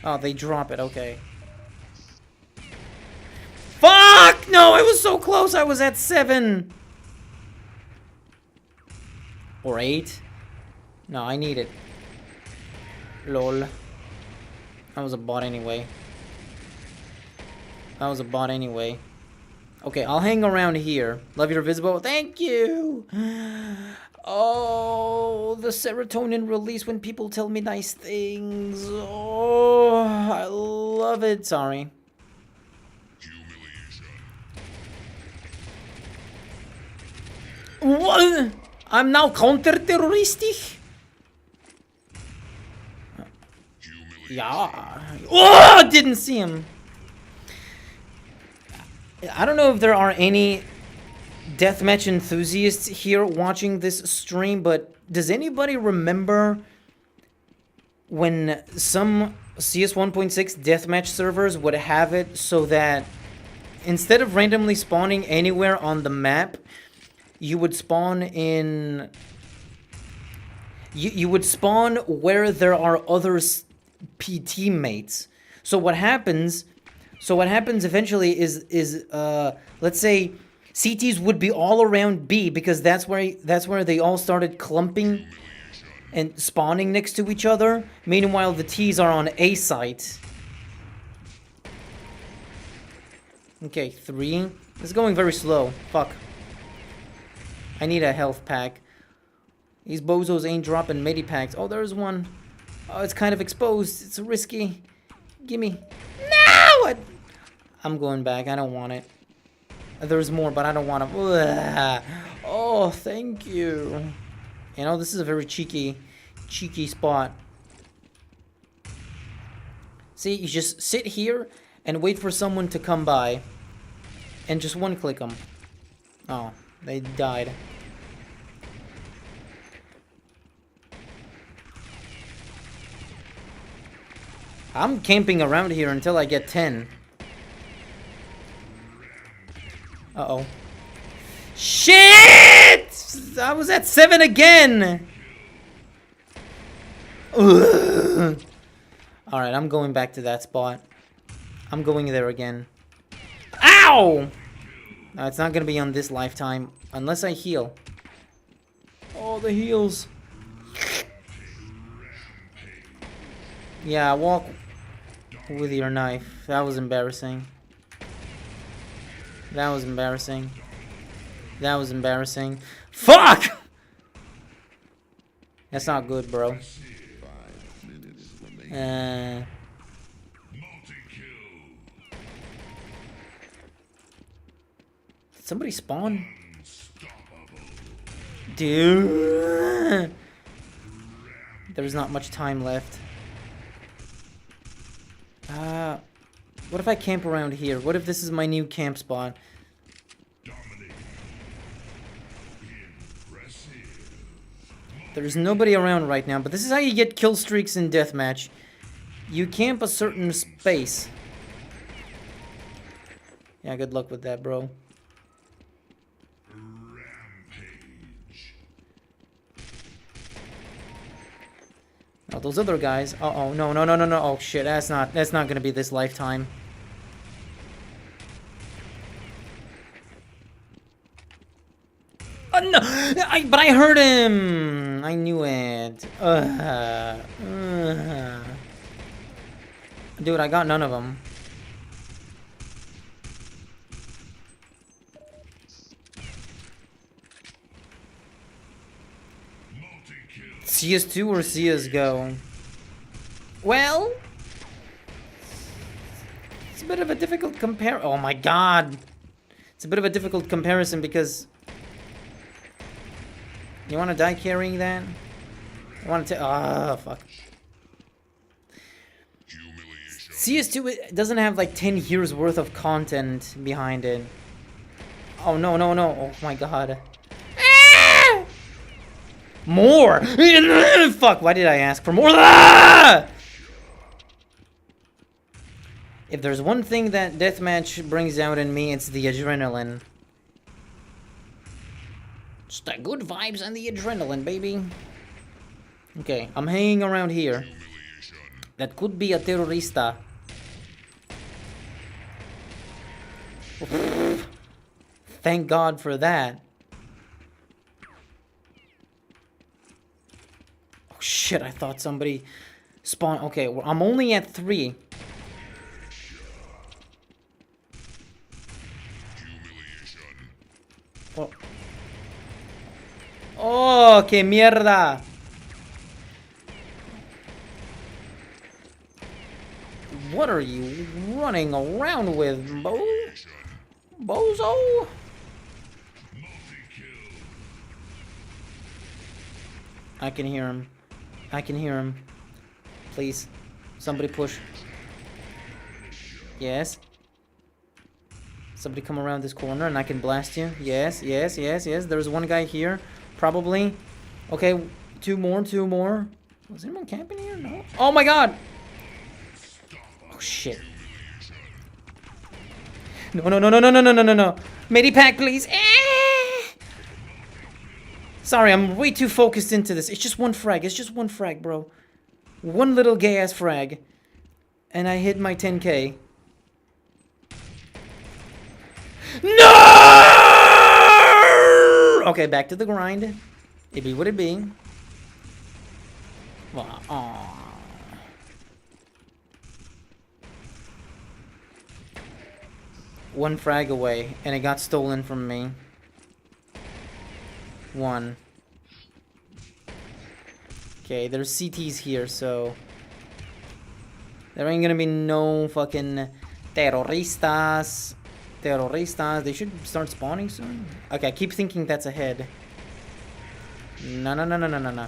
Oh, they drop it. Okay. Fuck! No, I was so close. I was at 7. Or 8. No, I need it. Lol. That was a bot anyway. That was a bot anyway. Okay, I'll hang around here. Love your visible. Thank you. Oh, the serotonin release when people tell me nice things. Oh, I love it. Sorry. What? I'm now counter-terroristic? Yeah. Oh, didn't see him. I don't know if there are any deathmatch enthusiasts here watching this stream, but does anybody remember when some CS 1.6 deathmatch servers would have it so that instead of randomly spawning anywhere on the map, you would spawn in... You would spawn where there are other teammates. So what happens eventually is let's say CTs would be all around B because that's where they all started clumping and spawning next to each other. Meanwhile, the T's are on A site. Okay, 3. It's going very slow. Fuck. I need a health pack. These bozos ain't dropping medipacks. Oh, there's one. Oh, it's kind of exposed. It's risky. Gimme. No! I'm going back. I don't want it. There's more, but I don't want to. Oh, thank you. You know, this is a very cheeky spot. See, you just sit here and wait for someone to come by. And just one-click them. Oh, they died. I'm camping around here until I get 10. Uh-oh. Shit! I was at 7 again! Alright, I'm going back to that spot. I'm going there again. Ow! No, it's not gonna be on this lifetime. Unless I heal. Oh, the heals. Yeah, walk with your knife. That was embarrassing. That was embarrassing. That was embarrassing. Fuck! That's not good, bro. Did somebody spawn? Dude. There's not much time left. What if I camp around here? What if this is my new camp spot? There's nobody around right now, but this is how you get kill streaks in deathmatch. You camp a certain space. Yeah, good luck with that, bro. Oh, those other guys. Uh-oh, no. Oh, shit, that's not gonna be this lifetime. Oh, no! But I heard him! I knew it. Dude, I got none of them. CS2 or CSGO? Well, it's a bit of a difficult compare. Oh my god, it's a bit of a difficult comparison because you want to die carrying that. I want to. Ah, fuck. CS2 doesn't have like 10 years worth of content behind it. Oh no. Oh my god. More! Fuck, why did I ask for more? Ah! If there's one thing that deathmatch brings out in me, it's the adrenaline. Just the good vibes and the adrenaline, baby. Okay, I'm hanging around here. That could be a terrorista. Thank God for that. Shit, I thought somebody Spawn. Okay, I'm only at 3. Oh. Oh, que mierda. What are you running around with, Bozo? I can hear him. I can hear him. Please. Somebody push. Yes. Somebody come around this corner and I can blast you. Yes, yes, yes, yes. There's one guy here. Probably. Okay, 2 more, 2 more. Was anyone camping here? No. Oh my god! Oh shit. No, no, no, no, no, no, no, no, no, no. Medipack, please. Sorry, I'm way too focused into this. It's just one frag. It's just one frag, bro. One little gay-ass frag. And I hit my 10k. No! Okay, back to the grind. It be what it be. Well, aww. One frag away, and it got stolen from me. 1. Okay, there's CTs here, so there ain't gonna be no fucking terroristas. Terroristas. They should start spawning soon. Okay, I keep thinking that's ahead. No, no, no, no, no, no, no.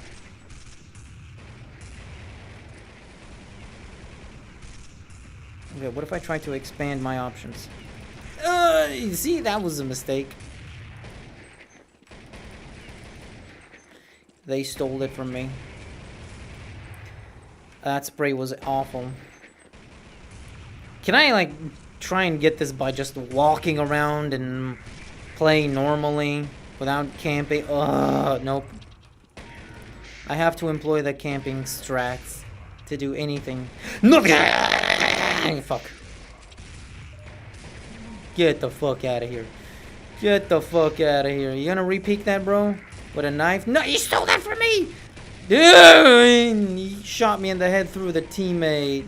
Okay, what if I try to expand my options? You see, that was a mistake. They stole it from me. That spray was awful. Can I, like, try and get this by just walking around and playing normally without camping? Nope. I have to employ the camping strats to do anything. No! Fuck. Get the fuck out of here. Get the fuck out of here. You gonna repeat that, bro? With a knife? No, you stole that from me! Dude, he shot me in the head through the teammate.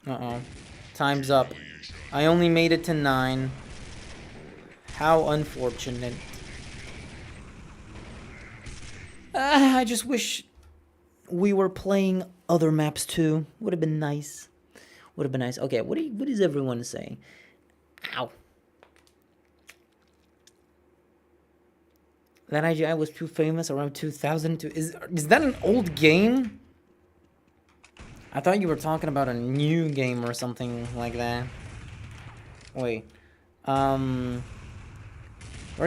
Uh-oh. Time's up. I only made it to 9. How unfortunate. I just wish we were playing other maps too. Would have been nice. Would have been nice. Okay, what is everyone saying? Ow. That IGI was too famous around 2002. Is that an old game? I thought you were talking about a new game or something like that. Wait. Where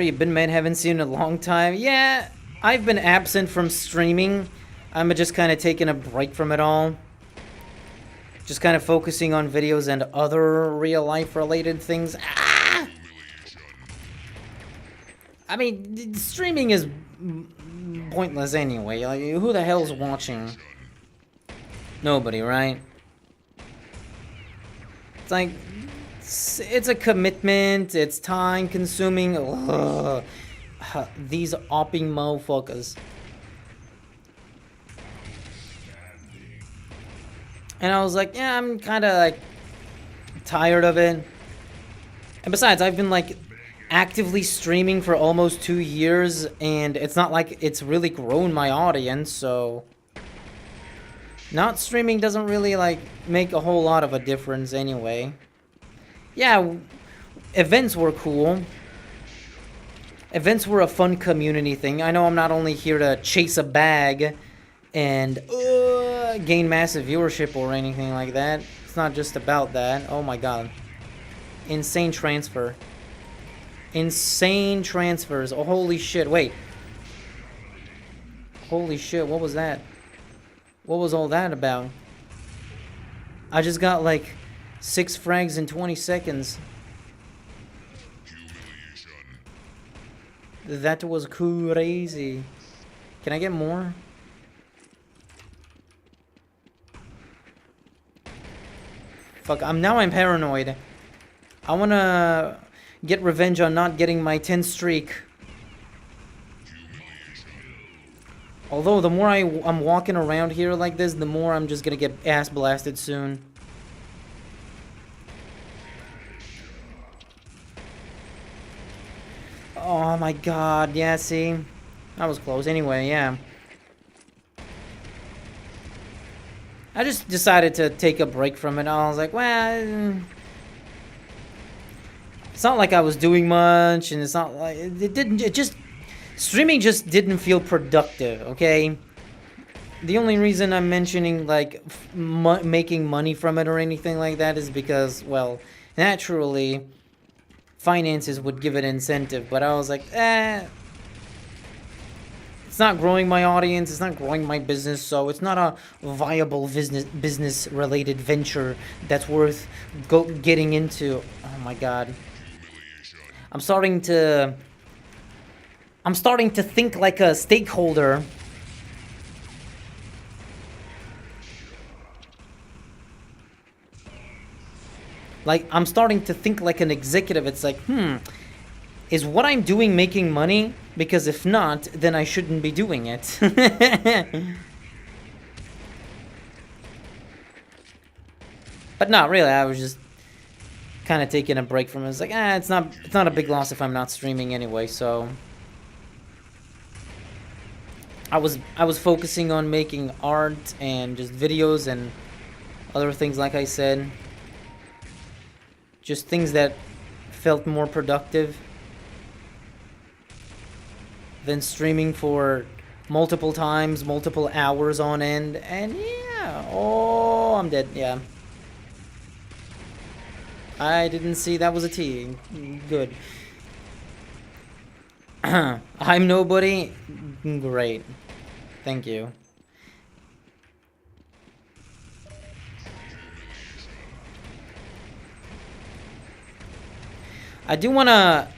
you been, man? Haven't seen you in a long time. Yeah, I've been absent from streaming. I'm just kind of taking a break from it all. Just kind of focusing on videos and other real-life related things. Ah! I mean, streaming is pointless anyway. Like, who the hell's watching? Nobody, right? It's like, it's a commitment. It's time-consuming. These opping motherfuckers. And I was like, yeah, I'm kind of like tired of it. And besides, I've been like actively streaming for almost 2 years, and it's not like it's really grown my audience, so not streaming doesn't really like make a whole lot of a difference anyway. Yeah, events were cool. Events were a fun community thing. I know I'm not only here to chase a bag and gain massive viewership or anything like that. It's not just about that. Oh my god. Insane transfer. Insane transfers. Oh, holy shit. Wait. Holy shit, what was that? What was all that about? I just got like 6 frags in 20 seconds. That was crazy. Can I get more? Fuck, I'm paranoid. I wanna get revenge on not getting my 10 streak. Although, the more I'm walking around here like this, the more I'm just gonna get ass blasted soon. Oh my god, yeah, see? That was close. Anyway, yeah. I just decided to take a break from it. I was like, well, it's not like I was doing much, and it's not like streaming just didn't feel productive, okay? The only reason I'm mentioning, like, making money from it or anything like that is because, well, naturally, finances would give it incentive, but I was like, it's not growing my audience, it's not growing my business, so it's not a viable business related venture that's worth getting into. Oh my god. I'm starting to think like a stakeholder. Like, I'm starting to think like an executive. It's like, is what I'm doing making money? Because if not, then I shouldn't be doing it. But not really, I was just kind of taking a break from it. It's like, it's not a big loss if I'm not streaming anyway, so I was focusing on making art and just videos and other things, like I said. Just things that felt more productive than streaming for multiple times, multiple hours on end. And yeah, oh, I'm dead, yeah. I didn't see that was a T. Good. I'm nobody. Great. Thank you. I do want to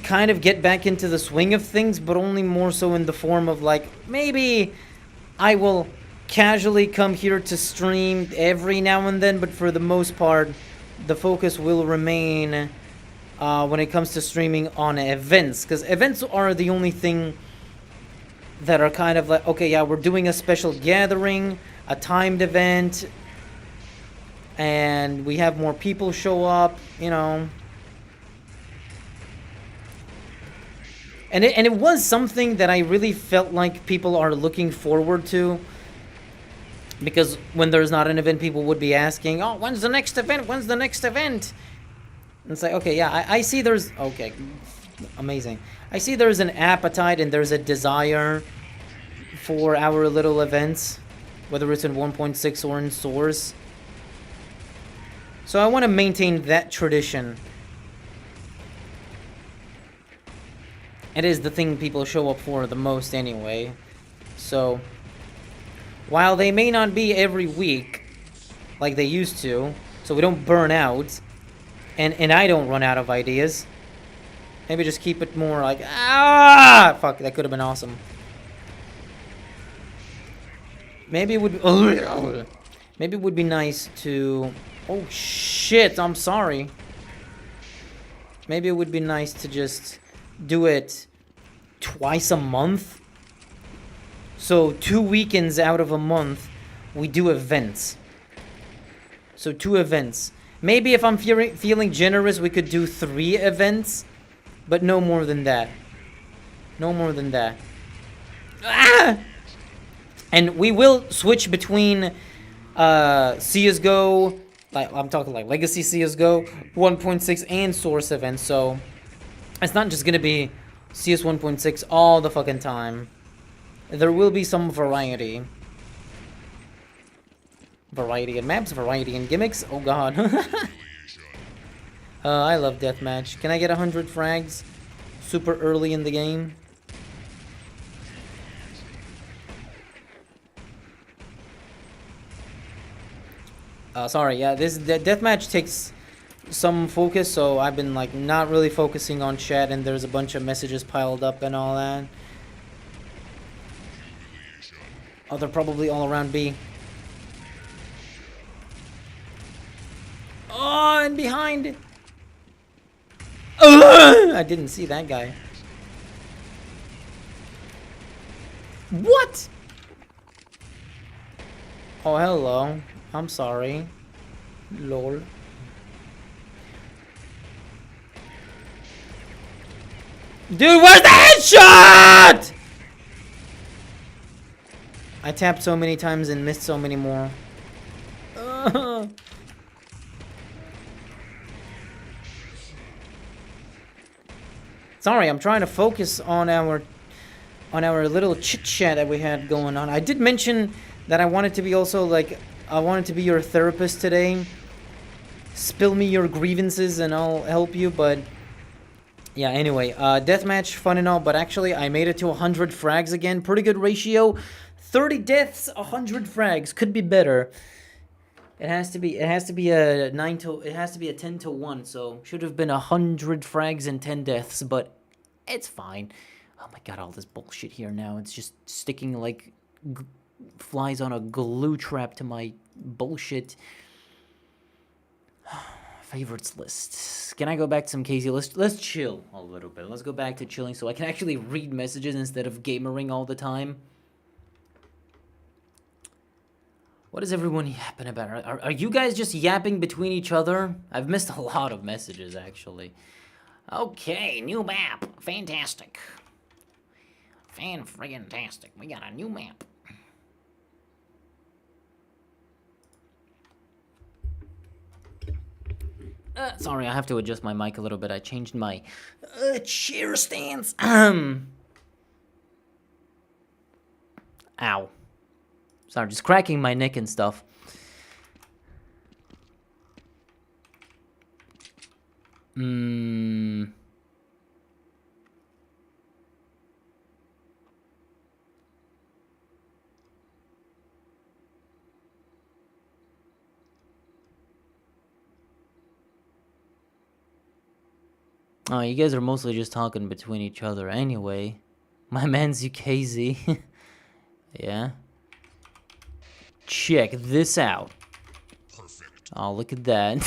kind of get back into the swing of things, but only more so in the form of, like, maybe I will casually come here to stream every now and then, but for the most part, the focus will remain when it comes to streaming on events, because events are the only thing that are kind of like, okay, yeah, we're doing a special gathering, a timed event, and we have more people show up, you know. And it was something that I really felt like people are looking forward to. Because when there's not an event, people would be asking, oh, when's the next event? When's the next event? And it's like, okay, yeah, I see there's... Okay, amazing. I see there's an appetite and there's a desire for our little events. Whether it's in 1.6 or in Source. So I want to maintain that tradition. It is the thing people show up for the most anyway. So, while they may not be every week, like they used to, so we don't burn out, and I don't run out of ideas, maybe just keep it more like, fuck, that could have been awesome. Maybe it would, maybe it would be nice to, oh shit, I'm sorry. Maybe it would be nice to just do it twice a month. So 2 weekends out of a month, we do events. So 2 events. Maybe if I'm feeling generous, we could do 3 events, but no more than that. No more than that. And we will switch between CSGO, like I'm talking like Legacy CSGO, 1.6 and Source events, so it's not just gonna be CS 1.6 all the fucking time. There will be some variety. Variety in maps, variety in gimmicks. Oh god. I love deathmatch. Can I get 100 frags super early in the game? Sorry, yeah, this deathmatch takes some focus, so I've been like not really focusing on chat, and there's a bunch of messages piled up and all that. Oh, they're probably all around B. Oh, and behind. I didn't see that guy. What? Oh, hello. I'm sorry. Lol. Dude, where's the headshot? I tapped so many times and missed so many more. Sorry, I'm trying to focus on our little chit chat that we had going on. I did mention that I wanted to be also like I wanted to be your therapist today. Spill me your grievances and I'll help you, but yeah, anyway, deathmatch, fun and all, but actually I made it to 100 frags again. Pretty good ratio. 30 deaths, 100 frags. Could be better. It has to be a 10 to 1, so should have been 100 frags and 10 deaths, but it's fine. Oh my god, all this bullshit here now. It's just sticking like flies on a glue trap to my bullshit favorites list. Can I go back to some Casey? Let's chill a little bit. Let's go back to chilling so I can actually read messages instead of gamering all the time. What is everyone yapping about? Are you guys just yapping between each other? I've missed a lot of messages, actually. Okay, new map. Fantastic. Fan-friggin-tastic. We got a new map. Sorry, I have to adjust my mic a little bit. I changed my chair stance. Ow. Sorry, just cracking my neck and stuff. Oh, you guys are mostly just talking between each other anyway. My man's UKZ. Yeah. Check this out. Perfect. Oh, look at that.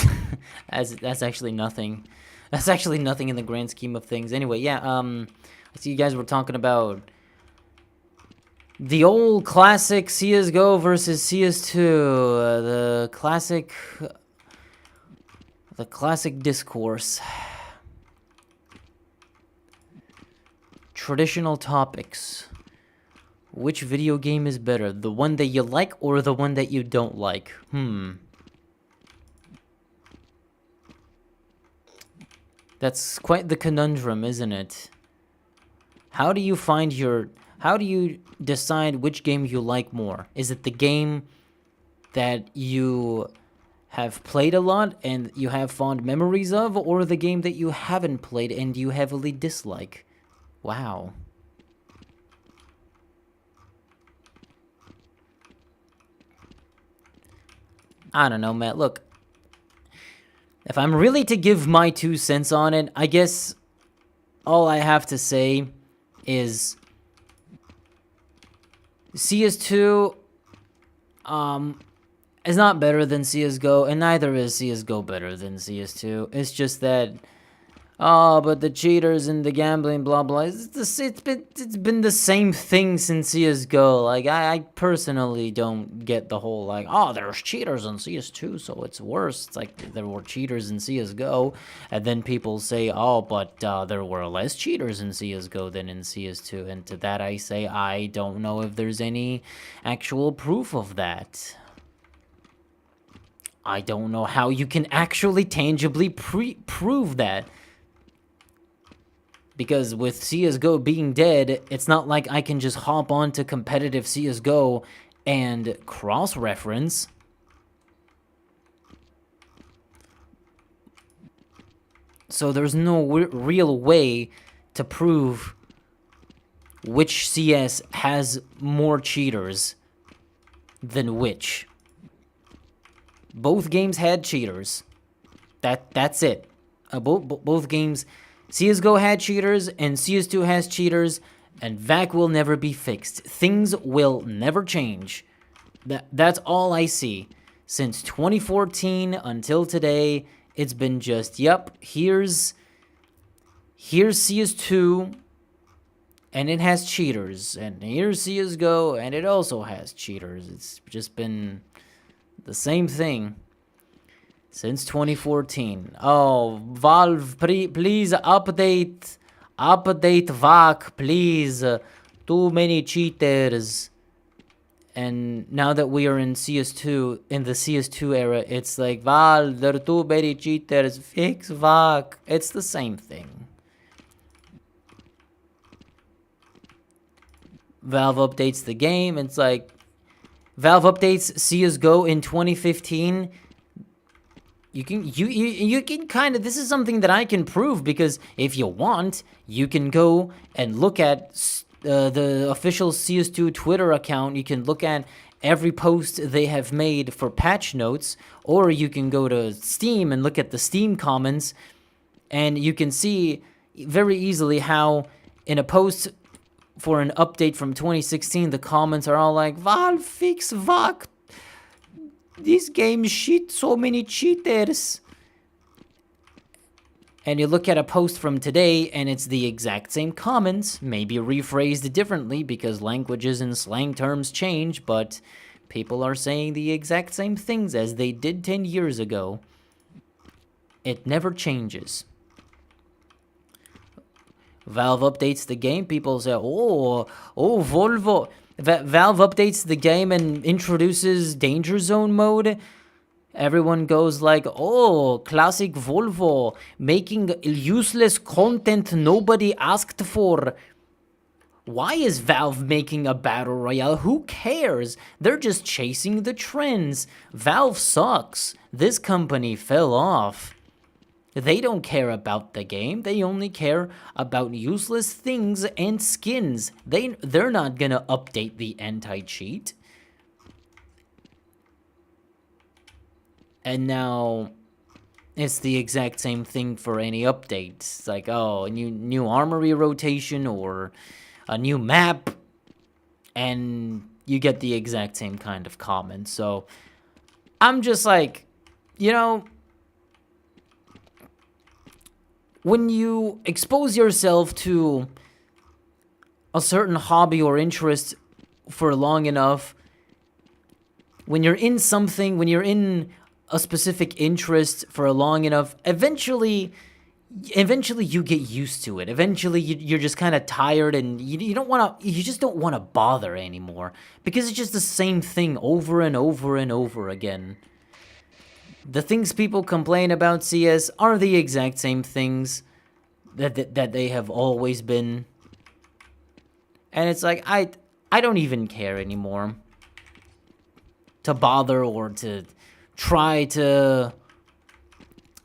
That's actually nothing. That's actually nothing in the grand scheme of things. Anyway, yeah, I see you guys were talking about the old classic CSGO versus CS2, the classic discourse. Traditional topics. Which video game is better? The one that you like or the one that you don't like? That's quite the conundrum, isn't it? How do you decide which game you like more? Is it the game that you have played a lot and you have fond memories of, or the game that you haven't played and you heavily dislike? Wow. I don't know, Matt. Look, if I'm really to give my 2 cents on it, I guess all I have to say is CS2 is not better than CSGO, and neither is CSGO better than CS2. It's just that, but the cheaters and the gambling, blah blah. It's been the same thing since CS:GO. Like I personally don't get the whole like, oh, there's cheaters in CS2, so it's worse. It's like there were cheaters in CS:GO, and then people say, oh, but there were less cheaters in CS:GO than in CS2, and to that I say I don't know if there's any actual proof of that. I don't know how you can actually tangibly prove that. Because with CSGO being dead, it's not like I can just hop onto competitive CSGO and cross-reference. So there's no real way to prove which CS has more cheaters than which. Both games had cheaters. That's it. Both games... CSGO had cheaters, and CS2 has cheaters, and that will never be fixed. Things will never change. That's all I see. Since 2014 until today, it's been just, yep, here's CS2, and it has cheaters. And here's CSGO, and it also has cheaters. It's just been the same thing since 2014. Oh, Valve, please update VAC, please. Too many cheaters. And now that we are in CS2, in the CS2 era, it's like, Valve, there are too many cheaters, fix VAC. It's the same thing. Valve updates the game. It's like, Valve updates CSGO in 2015. You can kind of, this is something that I can prove, because if you want, you can go and look at the official CS2 Twitter account. You can look at every post they have made for patch notes, or you can go to Steam and look at the Steam comments, and you can see very easily how in a post for an update from 2016, the comments are all like, Valve, fix VAC. This game shit, so many cheaters. And you look at a post from today, and it's the exact same comments, maybe rephrased differently because languages and slang terms change, but people are saying the exact same things as they did 10 years ago. It never changes. Valve updates the game, people say, oh, Volvo. Valve updates the game and introduces Danger Zone mode. Everyone goes like, oh, classic Volvo, making useless content nobody asked for. Why is Valve making a battle royale? Who cares? They're just chasing the trends. Valve sucks. This company fell off. They don't care about the game. They only care about useless things and skins. They're not gonna update the anti-cheat. And now it's the exact same thing for any updates. It's like, oh, a new armory rotation or a new map, and you get the exact same kind of comments. So I'm just like, you know, when you expose yourself to a certain hobby or interest for long enough, when you're in something, when you're in a specific interest for long enough, eventually you get used to it. Eventually you're just kind of tired, and you just don't want to bother anymore, because it's just the same thing over and over and over again. The things people complain about CS are the exact same things that they have always been. And it's like, I don't even care anymore to bother or to try to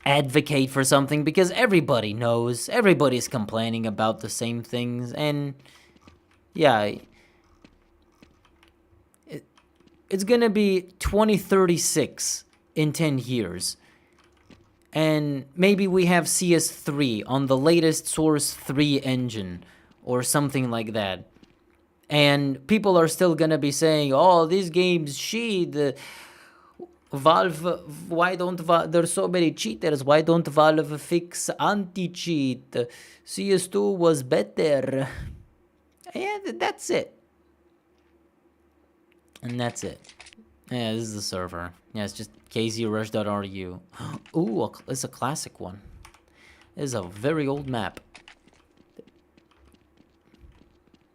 advocate for something, because everybody knows, everybody's complaining about the same things. And yeah, it's gonna be 2036 in 10 years, and maybe we have CS3 on the latest Source 3 engine or something like that, and people are still gonna be saying, oh, these games shit. Valve, why don't there's so many cheaters, why don't Valve fix anti-cheat? CS2 was better. Yeah, that's it. And that's it. Yeah, this is the server. Yeah, it's just kzrush.ru. Ooh, it's a classic one. This is a very old map.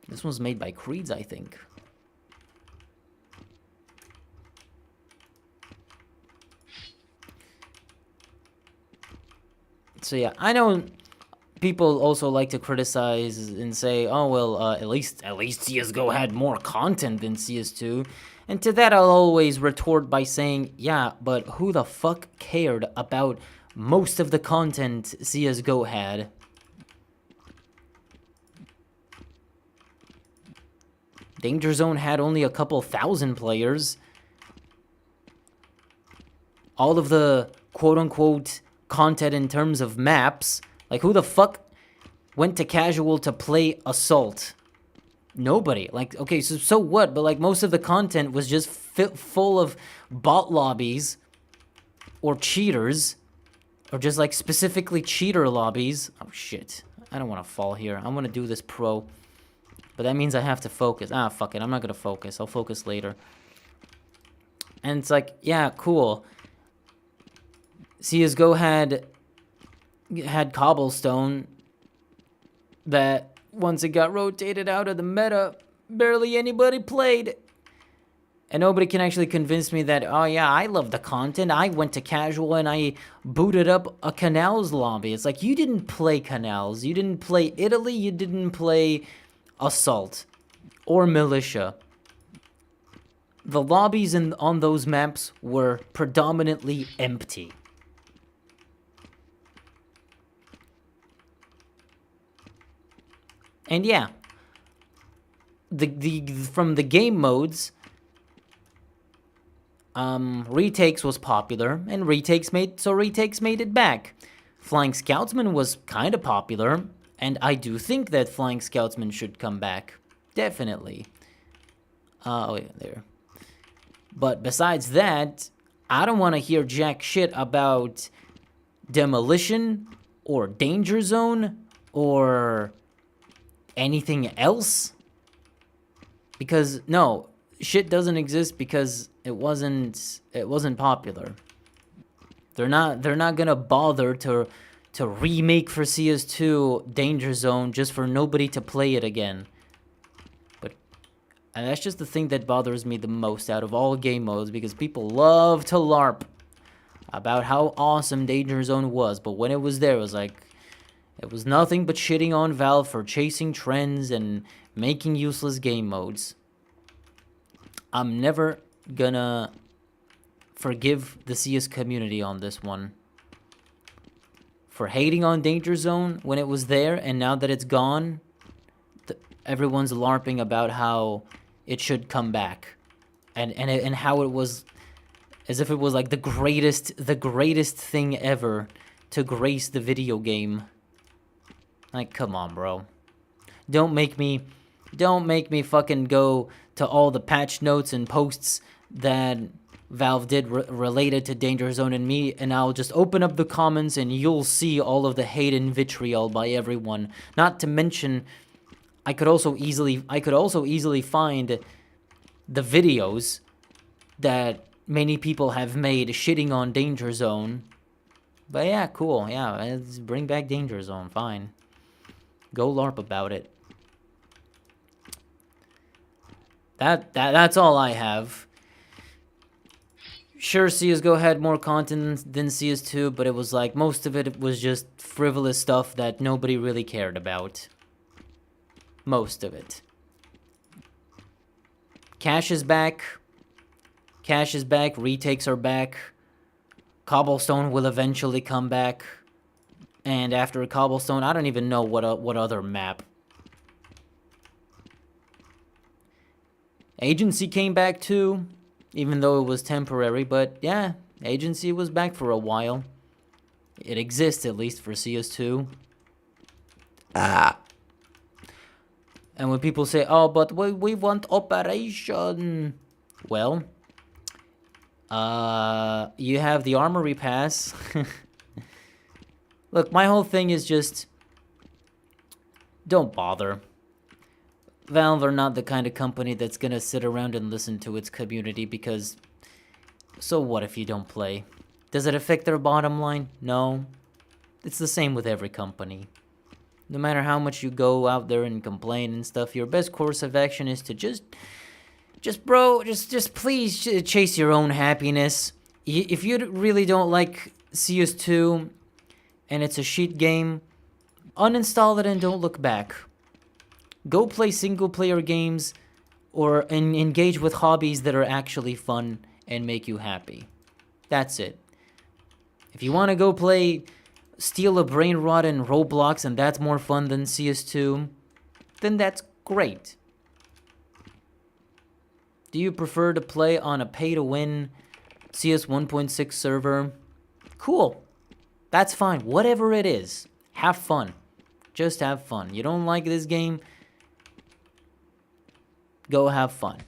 This one's made by Creeds, I think. So yeah, I know people also like to criticize and say, oh, well, at least CSGO had more content than CS2. And to that, I'll always retort by saying, yeah, but who the fuck cared about most of the content CSGO had? Danger Zone had only a couple thousand players. All of the quote-unquote content in terms of maps, like, who the fuck went to casual to play Assault? Nobody. Like, okay, so what? But like, most of the content was just full of bot lobbies or cheaters, or just like specifically cheater lobbies. Oh shit, I don't want to fall here. I want to do this pro. But that means I have to focus. Ah, fuck it. I'm not gonna focus. I'll focus later. And it's like, yeah, cool. CSGO had Cobblestone that once it got rotated out of the meta, barely anybody played. And nobody can actually convince me that, oh yeah, I love the content. I went to casual and I booted up a Canals lobby. It's like, you didn't play Canals. You didn't play Italy. You didn't play Assault or Militia. The lobbies on those maps were predominantly empty. And yeah, from the game modes, retakes was popular, and retakes made it back. Flying Scoutsman was kind of popular, and I do think that Flying Scoutsman should come back, definitely. Oh yeah, there. But besides that, I don't want to hear jack shit about Demolition or Danger Zone or anything else. Because no, shit doesn't exist because it wasn't popular. They're not gonna bother to remake for CS2 Danger Zone just for nobody to play it again. And that's just the thing that bothers me the most out of all game modes, because people love to LARP about how awesome Danger Zone was, but when it was there, it was like, it was nothing but shitting on Valve for chasing trends and making useless game modes. I'm never gonna forgive the CS community on this one for hating on Danger Zone when it was there, and now that it's gone, everyone's LARPing about how it should come back, and how it was, as if it was like the greatest thing ever to grace the video game. Like, come on, bro. Don't make me fucking go to all the patch notes and posts that Valve did related to Danger Zone and me, and I'll just open up the comments and you'll see all of the hate and vitriol by everyone. Not to mention, I could also easily find the videos that many people have made shitting on Danger Zone. But yeah, cool. Yeah, let's bring back Danger Zone. Fine. Go LARP about it. That's all I have. Sure, CSGO had more content than CS2, but it was like most of it was just frivolous stuff that nobody really cared about. Most of it. Cash is back. Retakes are back. Cobblestone will eventually come back. And after Cobblestone, I don't even know what other map. Agency came back too, even though it was temporary. But yeah, Agency was back for a while. It exists, at least for CS2. And when people say, oh, but we want Operation. Well, you have the Armory Pass. Look, my whole thing is just, don't bother. Valve are not the kind of company that's gonna sit around and listen to its community, because so what if you don't play? Does it affect their bottom line? No. It's the same with every company. No matter how much you go out there and complain and stuff, your best course of action is to just please chase your own happiness. If you really don't like CS2 and it's a shit game, uninstall it and don't look back. Go play single-player games or engage with hobbies that are actually fun and make you happy. That's it. If you want to go play Steal a Brain Rot in Roblox and that's more fun than CS2, then that's great. Do you prefer to play on a pay-to-win CS 1.6 server? Cool. That's fine. Whatever it is, have fun. Just have fun. You don't like this game? Go have fun.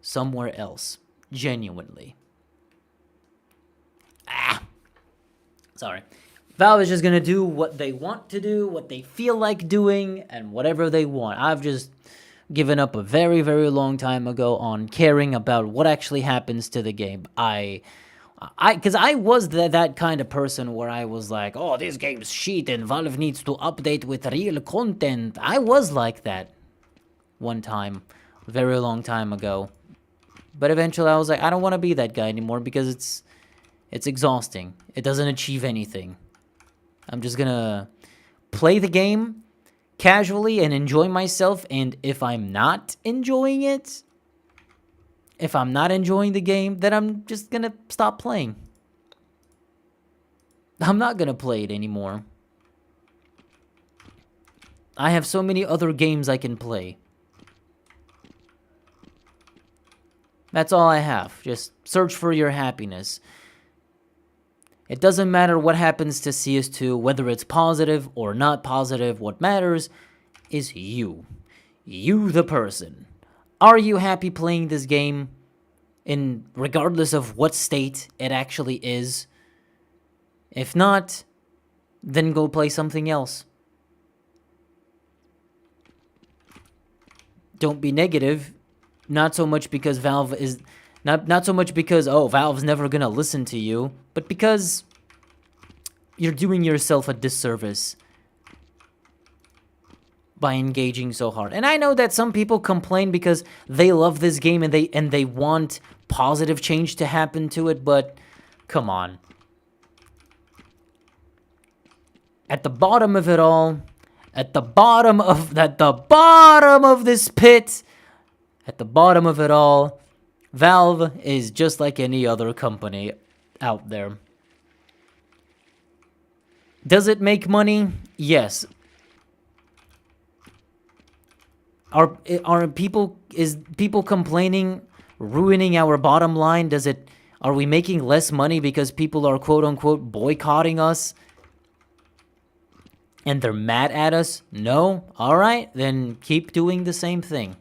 Somewhere else. Genuinely. Sorry. Valve is just gonna do what they want to do, what they feel like doing, and whatever they want. I've just given up a very, very long time ago on caring about what actually happens to the game. Because I was that kind of person where I was like, oh, this game's shit and Valve needs to update with real content. I was like that one time, a very long time ago. But eventually I was like, I don't want to be that guy anymore because it's exhausting. It doesn't achieve anything. I'm just gonna play the game casually and enjoy myself, and if I'm not enjoying it, if I'm not enjoying the game, then I'm just gonna stop playing. I'm not gonna play it anymore. I have so many other games I can play. That's all I have. Just search for your happiness. It doesn't matter what happens to CS2, whether it's positive or not positive. What matters is you. You, the person. Are you happy playing this game? Regardless of what state it actually is. If not, then go play something else. Don't be negative. Not so much because Valve is... Not so much because, oh, Valve's never gonna listen to you, but because you're doing yourself a disservice by engaging so hard. And I know that some people complain because they love this game and they want positive change to happen to it, but come on. At the bottom of it all, at the bottom of this pit, at the bottom of it all, Valve is just like any other company out there. Does it make money? Yes. Is people complaining ruining our bottom line? Are we making less money because people are quote unquote boycotting us? And they're mad at us? No? All right, then keep doing the same thing.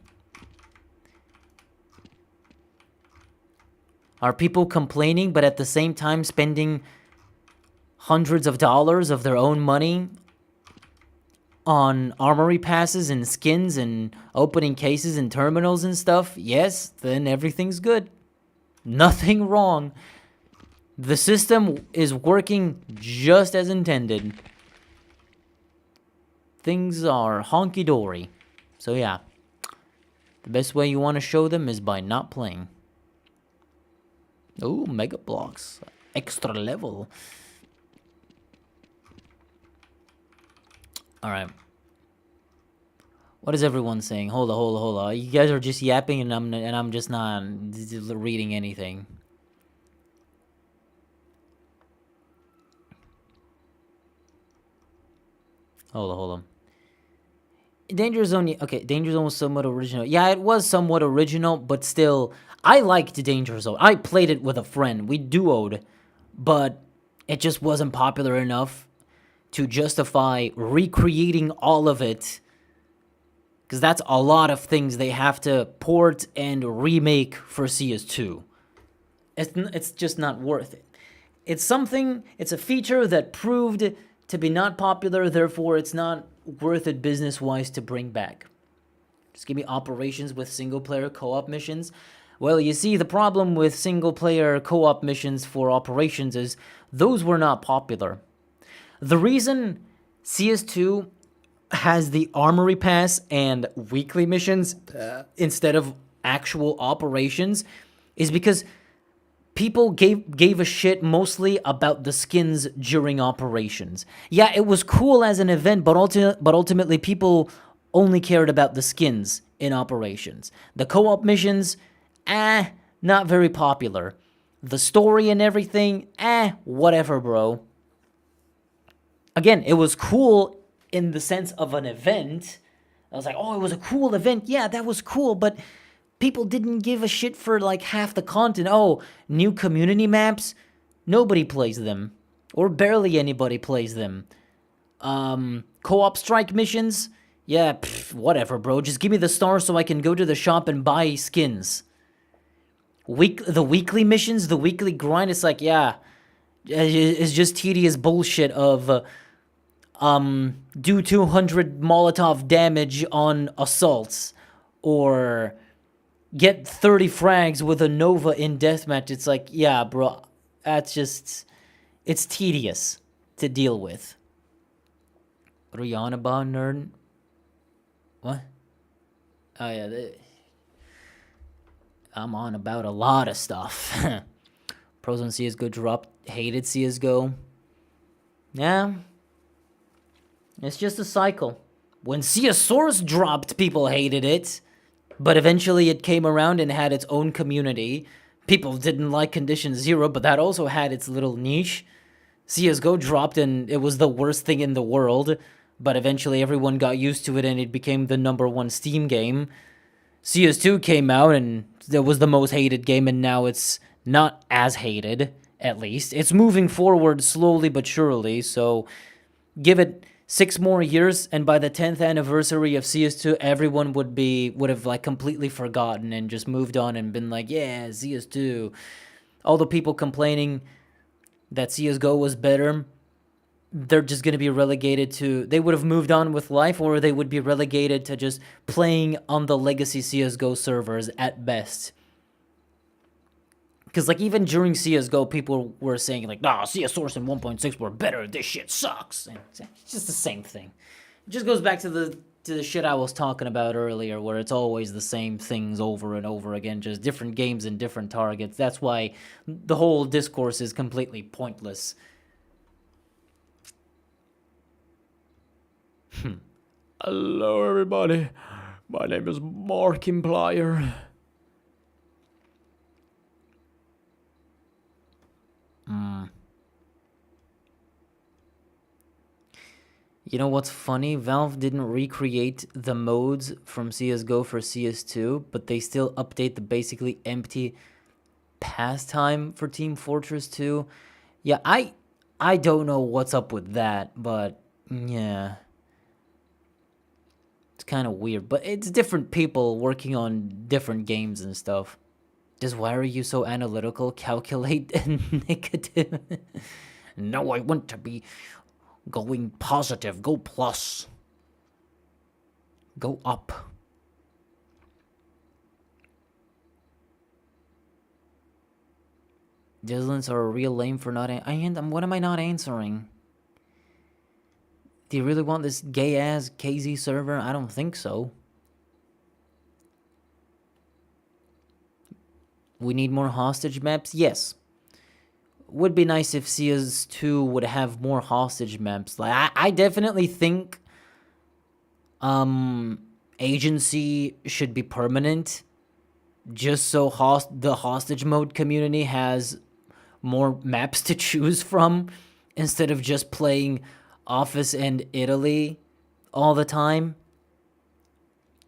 Are people complaining, but at the same time spending hundreds of dollars of their own money on armory passes and skins and opening cases and terminals and stuff? Yes, then everything's good. Nothing wrong. The system is working just as intended. Things are honky-dory. So yeah, the best way you want to show them is by not playing. Ooh, Mega Blocks. Extra level. Alright. What is everyone saying? Hold on. You guys are just yapping and I'm just not reading anything. Hold on. Danger Zone, okay, Danger Zone was somewhat original. Yeah, it was somewhat original, but still, I liked Danger Zone. I played it with a friend. We duoed, but it just wasn't popular enough to justify recreating all of it, because that's a lot of things they have to port and remake for CS2. It's just not worth it. It's a feature that proved to be not popular, therefore it's not worth it business-wise to bring back. Just give me operations with single-player co-op missions. Well, you see, the problem with single-player co-op missions for operations is those were not popular. The reason CS2 has the armory pass and weekly missions instead of actual operations is because people gave a shit mostly about the skins during operations. Yeah, it was cool as an event, but ultimately people only cared about the skins in operations. The co-op missions, not very popular. The story and everything, whatever, bro. Again, it was cool in the sense of an event. I was like, oh, it was a cool event. Yeah, that was cool, but people didn't give a shit for like half the content. Oh, new community maps? Nobody plays them. Or barely anybody plays them. Co-op strike missions? Yeah, whatever, bro. Just give me the stars so I can go to the shop and buy skins. The weekly missions, the weekly grind, it's like, yeah, It's just tedious bullshit of do 200 Molotov damage on assaults, or get 30 frags with a Nova in deathmatch. It's like, yeah, bro, that's just, it's tedious to deal with. What are you on about, nerd? What? Oh, yeah, I'm on about a lot of stuff. Pros on CSGO dropped, hated CSGO. Yeah, it's just a cycle. When CSOurce dropped, people hated it. But eventually it came around and had its own community. People didn't like Condition Zero, but that also had its little niche. CSGO dropped and it was the worst thing in the world, but eventually everyone got used to it and it became the #1 Steam game. CS2 came out and it was the most hated game, and now it's not as hated, at least. It's moving forward slowly but surely, so give it 6 more years, and by the 10th anniversary of CS2, everyone would have like completely forgotten and just moved on and been like, yeah, CS2. All the people complaining that CSGO was better, they're just going to be relegated to, they would have moved on with life, or they would be relegated to just playing on the legacy CSGO servers at best. Because, like, even during CSGO, people were saying, like, nah, CSOurce and 1.6 were better, this shit sucks. And it's just the same thing. It just goes back to the shit I was talking about earlier, where it's always the same things over and over again, just different games and different targets. That's why the whole discourse is completely pointless. Hello, everybody. My name is Markiplier. You know what's funny? Valve didn't recreate the modes from CSGO for CS2, but they still update the basically empty pastime for Team Fortress 2. Yeah, I don't know what's up with that, but yeah. It's kind of weird, but it's different people working on different games and stuff. Just why are you so analytical? Calculate and negative. No, I want to be going positive. Go plus. Go up. Dislins are real lame for not... what am I not answering? Do you really want this gay-ass KZ server? I don't think so. We need more hostage maps? Yes. Would be nice if CS2 would have more hostage maps. Like, I definitely think agency should be permanent, just so the hostage mode community has more maps to choose from, instead of just playing Office and Italy all the time.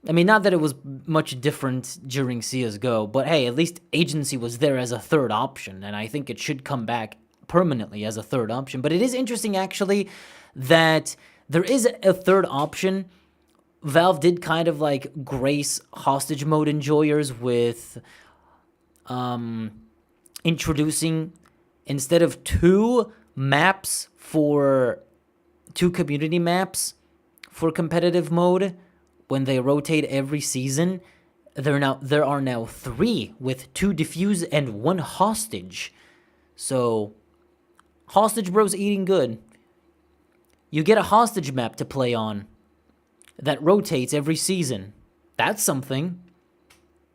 I mean, not that it was much different during CSGO, but hey, at least agency was there as a third option, and I think it should come back permanently as a third option. But it is interesting, actually, that there is a third option. Valve did kind of like grace hostage mode enjoyers with introducing, instead of 2 community maps for competitive mode, when they rotate every season, there are now 3 with 2 defuse and 1 hostage. So, hostage bros eating good. You get a hostage map to play on that rotates every season. That's something.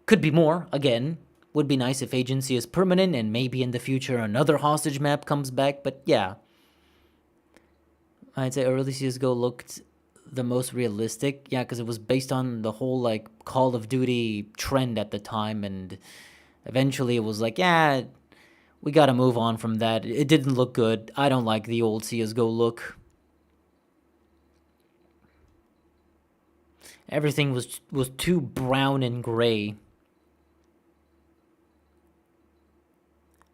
Could be more, again. Would be nice if agency is permanent and maybe in the future another hostage map comes back, but yeah. I'd say early CSGO looked the most realistic. Yeah, because it was based on the whole, like, Call of Duty trend at the time, and eventually it was like, yeah, we gotta move on from that. It didn't look good. I don't like the old CSGO look. Everything was too brown and gray.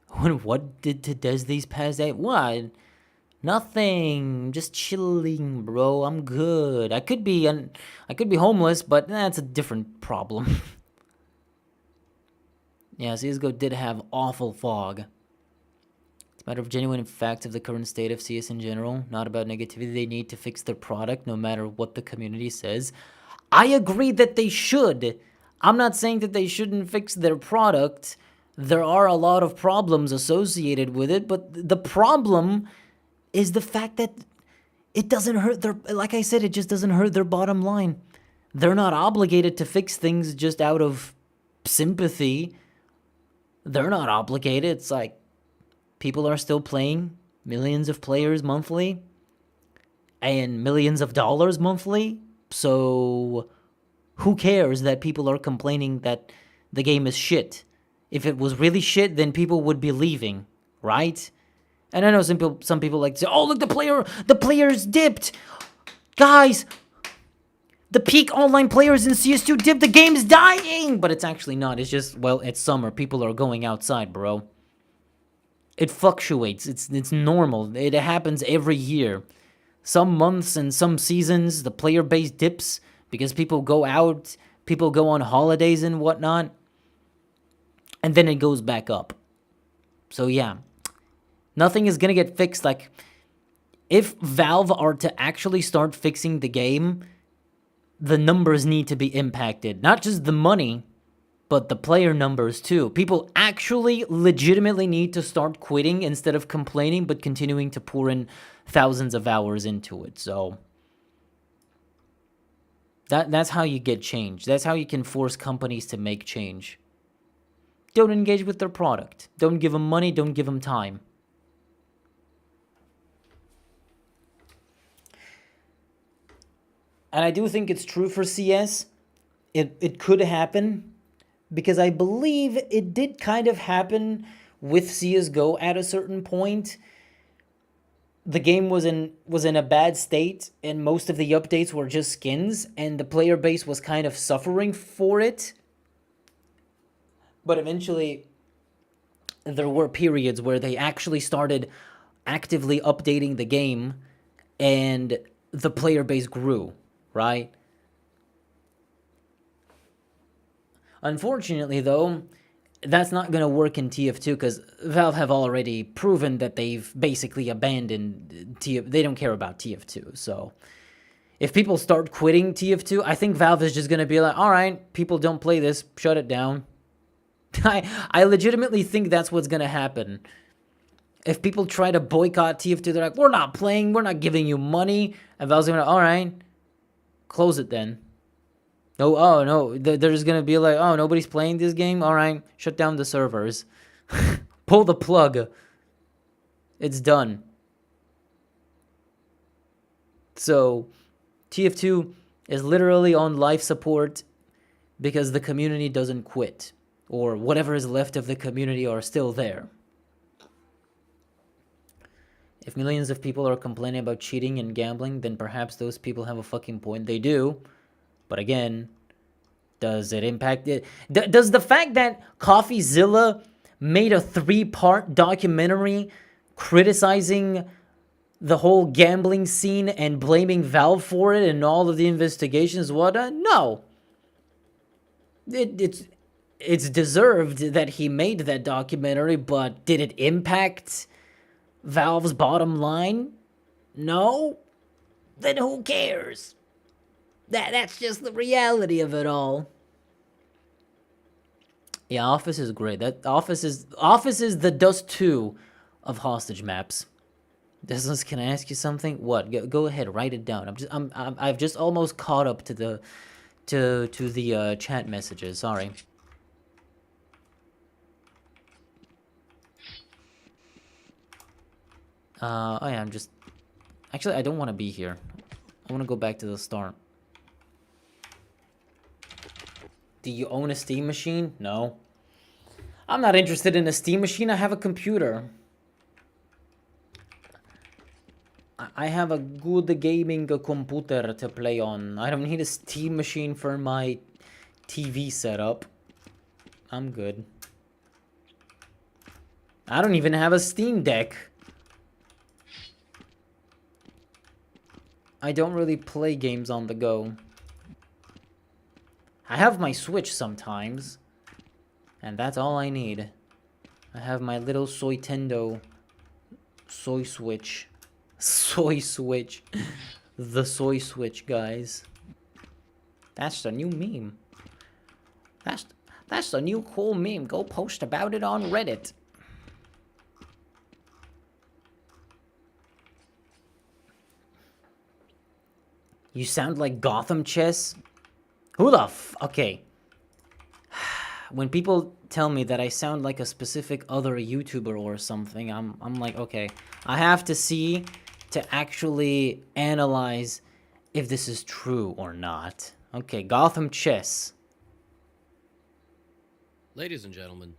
What did to Des these past days? What? Nothing. Just chilling, bro. I'm good. I could be homeless, but that's a different problem. Yeah, CSGO did have awful fog. a matter of genuine facts of the current state of CS in general, not about negativity. They need to fix their product no matter what the community says. I agree that they should. I'm not saying that they shouldn't fix their product. There are a lot of problems associated with it, but the problem is the fact that it doesn't hurt their, like I said, it just doesn't hurt their bottom line. They're not obligated to fix things just out of sympathy. They're not obligated. It's like people are still playing, millions of players monthly and millions of dollars monthly. So who cares that people are complaining that the game is shit? If it was really shit, then people would be leaving, right? And I know some people like to say, "Oh, look, the players dipped. Guys, the peak online players in CS2 dipped. The game's dying." But it's actually not. It's just, well, it's summer. People are going outside, bro. It fluctuates. It's normal. It happens every year. Some months and some seasons, the player base dips because people go out, people go on holidays and whatnot, and then it goes back up. So yeah, nothing is gonna get fixed. Like, if Valve are to actually start fixing the game, the numbers need to be impacted. Not just the money, but the player numbers too. People actually legitimately need to start quitting instead of complaining, but continuing to pour in thousands of hours into it. So that's how you get change. That's how you can force companies to make change. Don't engage with their product. Don't give them money. Don't give them time. And I do think it's true for CS. It could happen, because I believe it did kind of happen with CSGO at a certain point. The game was in a bad state, and most of the updates were just skins, and the player base was kind of suffering for it. But eventually, there were periods where they actually started actively updating the game, and the player base grew, right? Unfortunately, though, that's not going to work in TF2 because Valve have already proven that they've basically abandoned TF. They don't care about TF2. So if people start quitting TF2, I think Valve is just going to be like, all right, people don't play this, shut it down. I legitimately think that's what's going to happen. If people try to boycott TF2, they're like, we're not playing, we're not giving you money. And Valve's going to, all right, close it then. No, oh no, they're just gonna be like, oh, nobody's playing this game? All right, shut down the servers. Pull the plug. It's done. So, TF2 is literally on life support because the community doesn't quit, or whatever is left of the community are still there. If millions of people are complaining about cheating and gambling, then perhaps those people have a fucking point. They do. But again, does it impact it? Does the fact that CoffeeZilla made a 3-part documentary criticizing the whole gambling scene and blaming Valve for it and all of the investigations, no. It's deserved that he made that documentary, but did it impact Valve's bottom line? No. Then who cares? That's just the reality of it all. Yeah, Office is great. That Office is the Dust 2 of hostage maps. Can I ask you something? What? Go ahead, write it down. I've just almost caught up to the chat messages. Sorry. Oh yeah, actually, I don't want to be here. I want to go back to the start. Do you own a Steam machine? No. I'm not interested in a Steam machine. I have a computer. I have a good gaming computer to play on. I don't need a Steam machine for my TV setup. I'm good. I don't even have a Steam Deck. I don't really play games on the go. I have my Switch sometimes, and that's all I need. I have my little Soitendo Soy switch. Soy switch. The soy switch, guys. That's the new meme. That's the new cool meme. Go post about it on Reddit. You sound like Gotham Chess? Who the okay. When people tell me that I sound like a specific other YouTuber or something, I'm like, okay. I have to see to actually analyze if this is true or not. Okay, Gotham Chess. Ladies and gentlemen,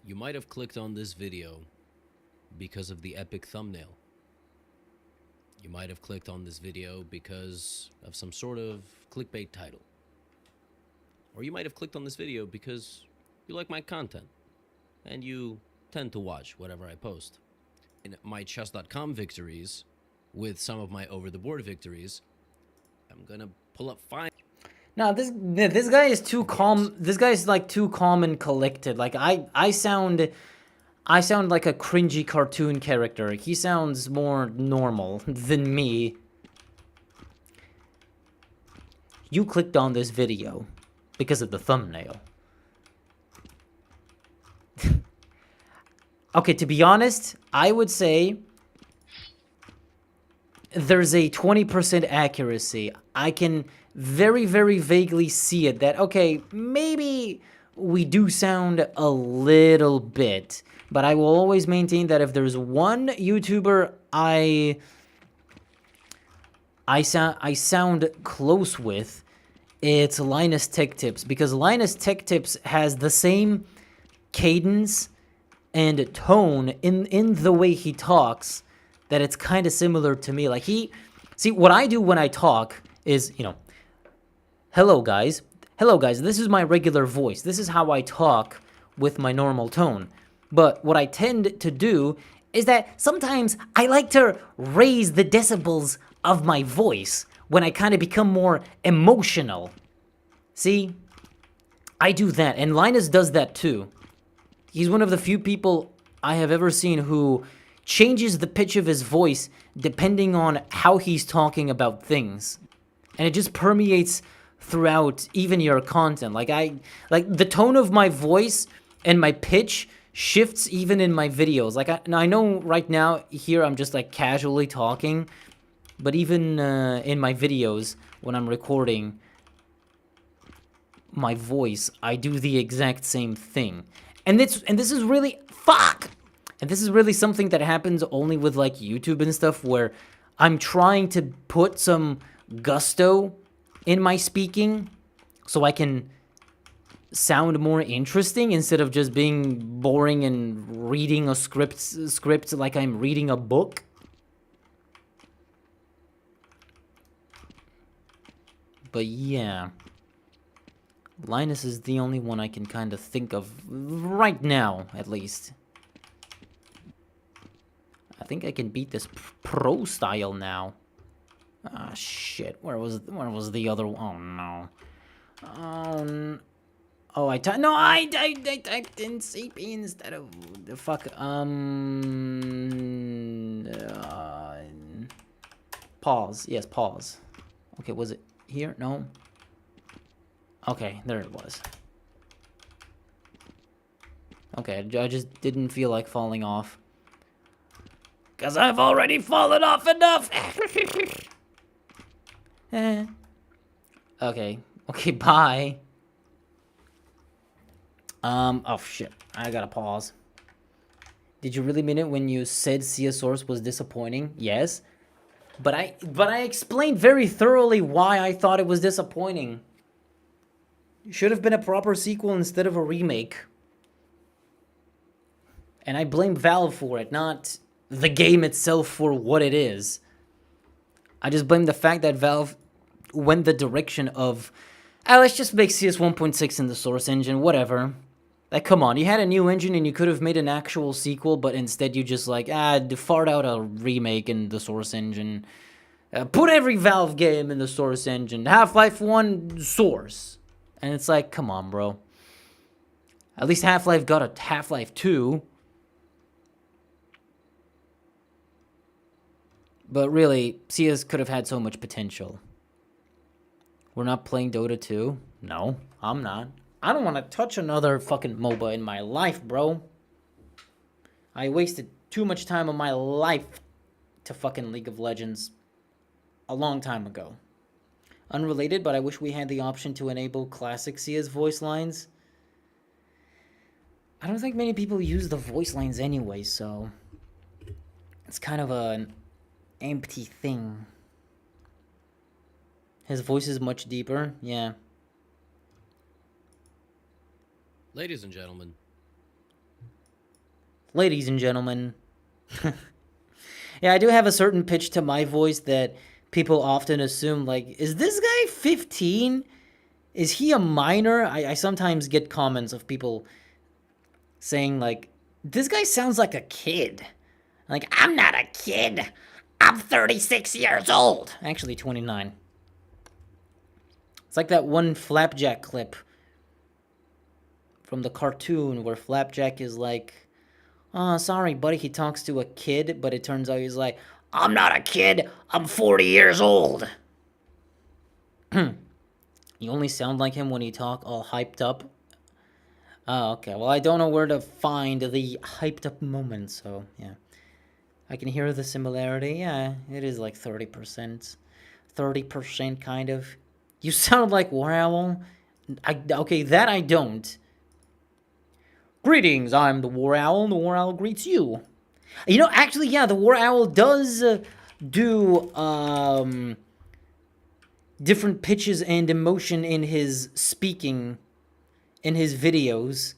you might have clicked on this video because of the epic thumbnail. You might have clicked on this video because of some sort of clickbait title. Or you might have clicked on this video because you like my content and you tend to watch whatever I post. In my chess.com victories, with some of my over-the-board victories, I'm gonna pull up 5. No, this guy is too calm. This guy is like too calm and collected. Like I sound like a cringy cartoon character. He sounds more normal than me. You clicked on this video because of the thumbnail. Okay, to be honest, I would say there's a 20% accuracy. I can very, very vaguely see it that, okay, maybe we do sound a little bit, but I will always maintain that if there's one YouTuber I sound close with, it's Linus Tech Tips, because Linus Tech Tips has the same cadence and tone in the way he talks that it's kind of similar to me. Like see, what I do when I talk is, you know, hello guys, this is my regular voice. This is how I talk with my normal tone. But what I tend to do is that sometimes I like to raise the decibels of my voice when I kind of become more emotional. See? I do that, and Linus does that too. He's one of the few people I have ever seen who changes the pitch of his voice depending on how he's talking about things. And it just permeates throughout even your content. Like the tone of my voice and my pitch shifts even in my videos. Like I know right now here I'm just like casually talking, but even in my videos when I'm recording my voice, I do the exact same thing. And this is really And this is really something that happens only with like YouTube and stuff, where I'm trying to put some gusto in my speaking so I can sound more interesting instead of just being boring and reading a script like I'm reading a book. But yeah, Linus is the only one I can kind of think of right now, at least. I think I can beat this pro style now. Ah, shit. Where was the other one? Oh, no. Oh, I typed in CP instead of the fuck. Pause. Yes, pause. Okay, was it here? No. Okay, there it was. Okay, I just didn't feel like falling off. 'Cause I've already fallen off enough! Okay, bye. Oh shit, I gotta pause. Did you really mean it when you said Caesaurus was disappointing? Yes. But I explained very thoroughly why I thought it was disappointing. It should have been a proper sequel instead of a remake. And I blame Valve for it, not the game itself for what it is. I just blame the fact that Valve went the direction of, let's just make CS 1.6 in the Source engine, whatever. Like, come on, you had a new engine and you could have made an actual sequel, but instead you just like, fart out a remake in the Source engine. Put every Valve game in the Source engine. Half-Life 1, Source. And it's like, come on, bro. At least Half-Life got a Half-Life 2. But really, CS could have had so much potential. We're not playing Dota 2? No, I'm not. I don't want to touch another fucking MOBA in my life, bro. I wasted too much time of my life to fucking League of Legends a long time ago. Unrelated, but I wish we had the option to enable classic CS voice lines. I don't think many people use the voice lines anyway, so it's kind of an empty thing. His voice is much deeper, yeah. Ladies and gentlemen. Ladies and gentlemen. Yeah, I do have a certain pitch to my voice that people often assume, like, is this guy 15? Is he a minor? I sometimes get comments of people saying, like, this guy sounds like a kid. Like, I'm not a kid. I'm 36 years old. Actually, 29. It's like that one Flapjack clip from the cartoon where Flapjack is like, oh, sorry, buddy, he talks to a kid, but it turns out he's like, I'm not a kid, I'm 40 years old. You only sound like him when you talk all hyped up. Oh, okay, well, I don't know where to find the hyped up moment, so, yeah. I can hear the similarity, yeah, it is like 30%. 30% kind of. You sound like War Owl. Okay, that I don't. Greetings, I'm the War Owl, and the War Owl greets you. You know, actually, yeah, the War Owl does do different pitches and emotion in his speaking, in his videos.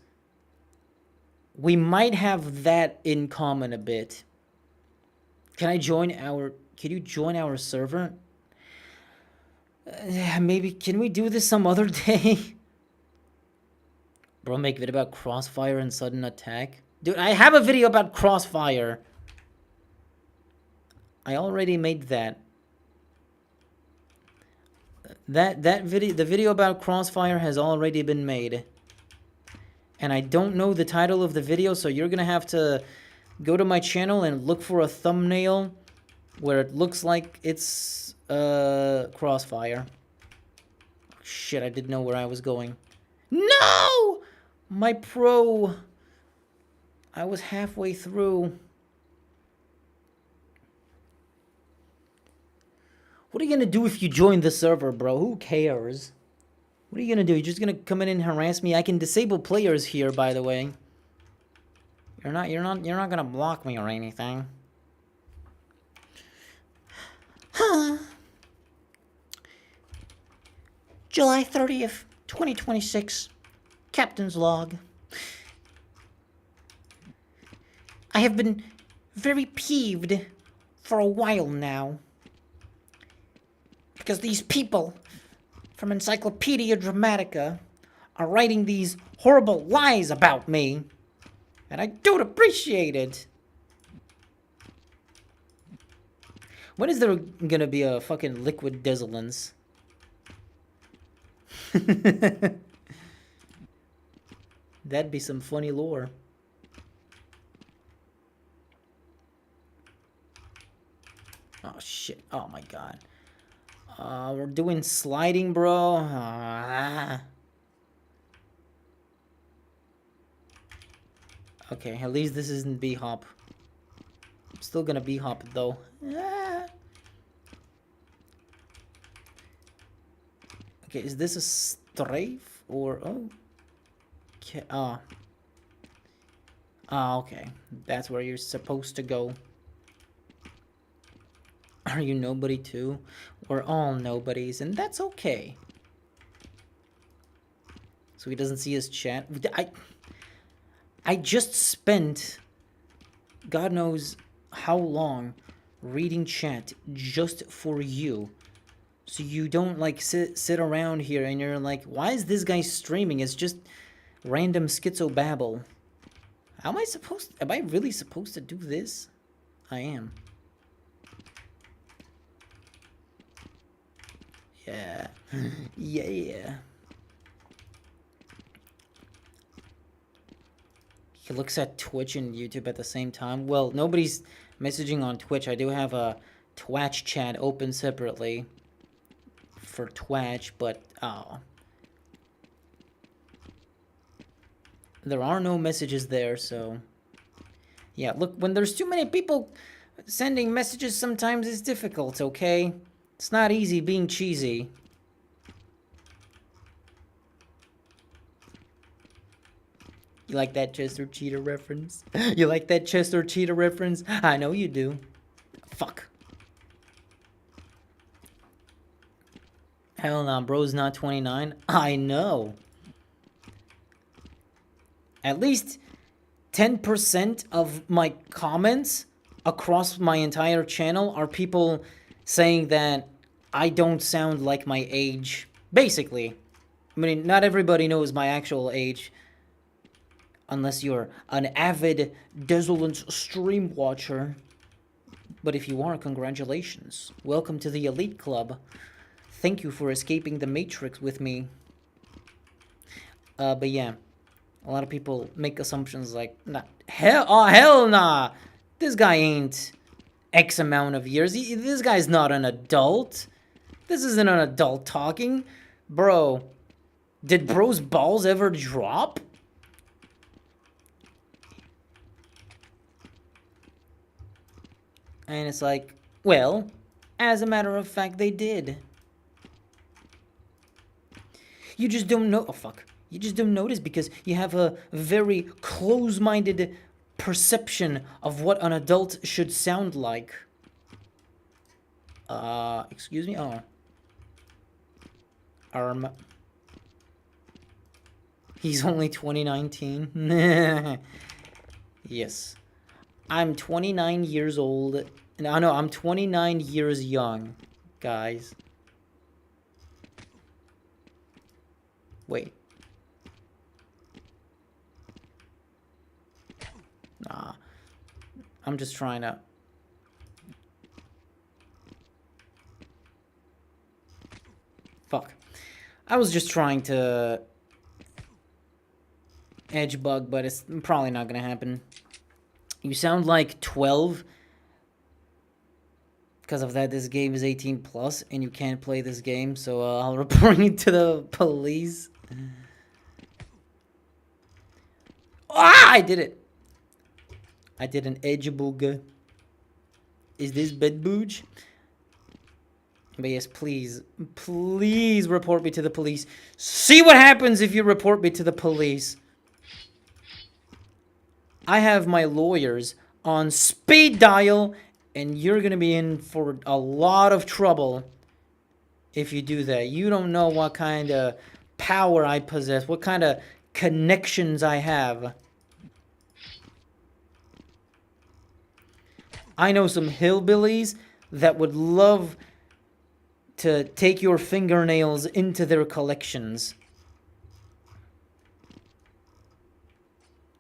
We might have that in common a bit. Can you join our server? Maybe, can we do this some other day? Bro, make a video about crossfire and sudden attack. Dude, I have a video about crossfire. I already made that. That video, the video about crossfire has already been made. And I don't know the title of the video, so you're gonna have to go to my channel and look for a thumbnail where it looks like it's crossfire. Shit, I didn't know where I was going. No! My pro. I was halfway through. What are you gonna do if you join the server, bro? Who cares? What are you gonna do? You're just gonna come in and harass me? I can disable players here, by the way. You're not gonna block me or anything. Huh. July 30th, 2026. Captain's log. I have been very peeved for a while now. Because these people from Encyclopedia Dramatica are writing these horrible lies about me. And I don't appreciate it. When is there gonna be a fucking liquid desolence? That'd be some funny lore. Oh shit. Oh my god. We're doing sliding, bro. Okay, at least this isn't B-hop. I'm still gonna B-hop it, though. Okay, is this a strafe? Or... Oh. Okay, okay. That's where you're supposed to go. Are you nobody too? We're all nobodies, and that's okay. So he doesn't see his chat. I just spent God knows how long reading chat just for you. So you don't like sit around here and you're like, why is this guy streaming? It's just random schizo babble. How am I really supposed to do this? I am. Yeah. Yeah. He looks at Twitch and YouTube at the same time. Well, nobody's messaging on Twitch. I do have a Twitch chat open separately for Twitch, but there are no messages there, so yeah, look, when there's too many people sending messages, sometimes it's difficult, okay? It's not easy being cheesy. You like that Chester Cheetah reference? You like that Chester Cheetah reference? I know you do. Fuck. Hell nah, bro's not 29. I know. At least 10% of my comments across my entire channel are people saying that I don't sound like my age. Basically. I mean, not everybody knows my actual age. Unless you're an avid Desolate stream watcher. But if you are, congratulations. Welcome to the Elite Club. Thank you for escaping the Matrix with me. But yeah. A lot of people make assumptions like, nah, hell nah. This guy ain't X amount of years. This guy's not an adult. This isn't an adult talking. Bro, did bro's balls ever drop? And it's like, well, as a matter of fact, they did. You just don't know. Oh, fuck. You just don't notice because you have a very close-minded perception of what an adult should sound like. Excuse me? Oh. He's only 2019. Yes. I'm 29 years old. No, I'm 29 years young, guys. Wait. Nah. I'm just trying to... Fuck. I was just trying to... edge bug, but it's probably not gonna happen. You sound like 12. Because of that, this game is 18 plus, and you can't play this game, so I'll report you to the police. Ah! I did it! I did an edge booga. Is this bed booge? But yes, please, please report me to the police. See what happens if you report me to the police. I have my lawyers on speed dial, and you're gonna be in for a lot of trouble if you do that. You don't know what kind of power I possess, what kind of connections I have. I know some hillbillies that would love to take your fingernails into their collections.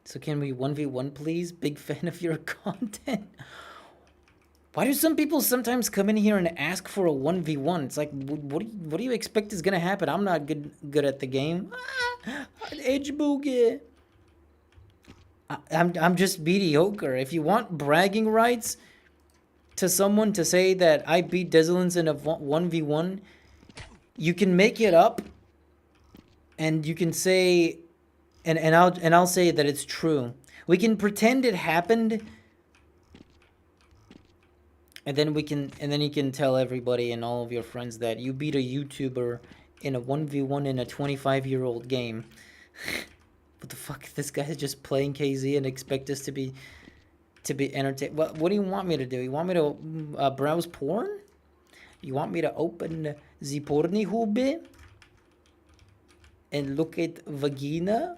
So can we 1v1 please? Big fan of your content. Why do some people sometimes come in here and ask for a 1v1? It's like, what do you expect is gonna happen? I'm not good at the game. Edge boogie. I'm just mediocre. If you want bragging rights to someone to say that I beat Desolence in a 1v1, you can make it up, and you can say, and I'll say that it's true. We can pretend it happened, and then you can tell everybody and all of your friends that you beat a YouTuber in a 1v1 in a 25-year-old game. What the fuck? This guy is just playing KZ and expect us to be entertained. What do you want me to do? You want me to browse porn? You want me to open the Pornhub and look at vagina?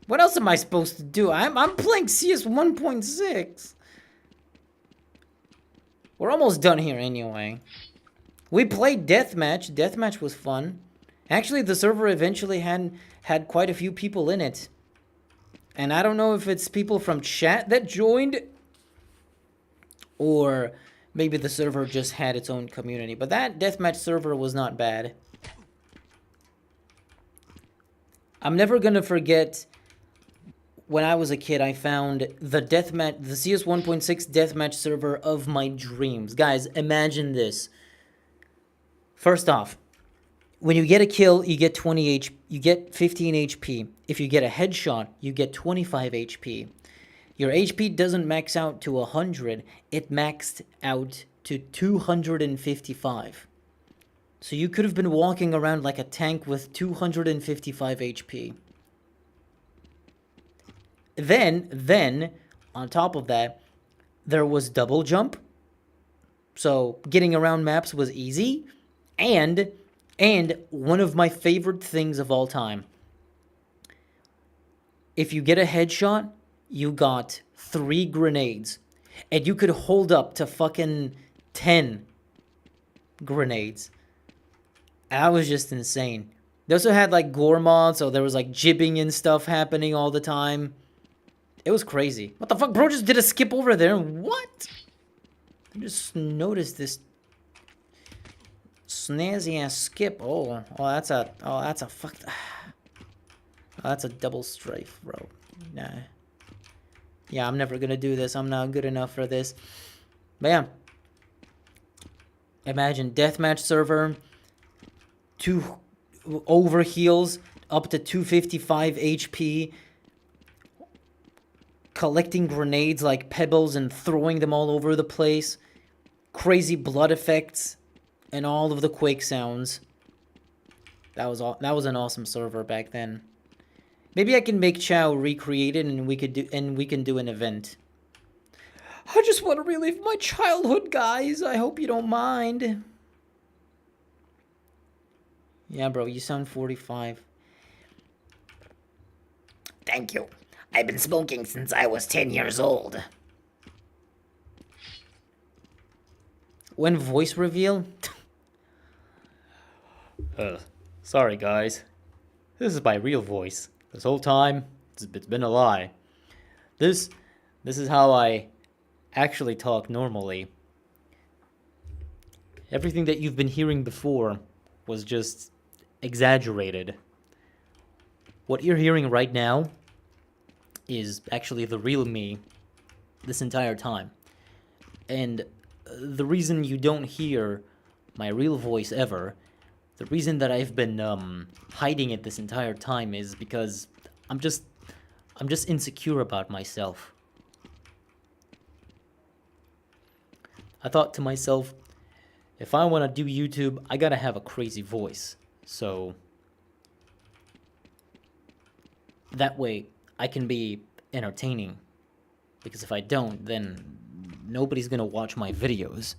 What else am I supposed to do? I'm playing CS 1.6. We're almost done here anyway. We played Deathmatch. Deathmatch was fun. Actually, the server eventually had quite a few people in it. And I don't know if it's people from chat that joined, or maybe the server just had its own community. But that Deathmatch server was not bad. I'm never gonna forget when I was a kid, I found the CS 1.6 deathmatch server of my dreams. Guys, imagine this. First off, when you get a kill, you get 15 HP. If you get a headshot, you get 25 HP. Your HP doesn't max out to 100, it maxed out to 255. So you could have been walking around like a tank with 255 HP. Then, on top of that, there was double jump. So getting around maps was easy. And one of my favorite things of all time. If you get a headshot, you got 3 grenades. And you could hold up to fucking 10 grenades. That was just insane. They also had like gore mods, so there was like jibbing and stuff happening all the time. It was crazy. What the fuck? Bro just did a skip over there. What? I just noticed this snazzy ass skip. That's a fuck. Oh, that's a double strafe, bro. Nah. Yeah, I'm never gonna do this. I'm not good enough for this. But yeah. Imagine deathmatch server. 2 overheals up to 255 HP. Collecting grenades like pebbles and throwing them all over the place. Crazy blood effects. And all of the quake sounds. That was an awesome server back then. Maybe I can make Chow recreate it and we can do an event. I just want to relive my childhood, guys. I hope you don't mind. Yeah, bro, you sound 45. Thank you. I've been smoking since I was 10 years old. When voice reveal? Sorry, guys. This is my real voice. This whole time, it's been a lie. This is how I actually talk normally. Everything that you've been hearing before was just exaggerated. What you're hearing right now is actually the real me this entire time. And the reason you don't hear my real voice ever, the reason that I've been hiding it this entire time is because I'm just insecure about myself. I thought to myself, if I want to do YouTube, I gotta have a crazy voice. So that way I can be entertaining. Because if I don't, then nobody's gonna watch my videos.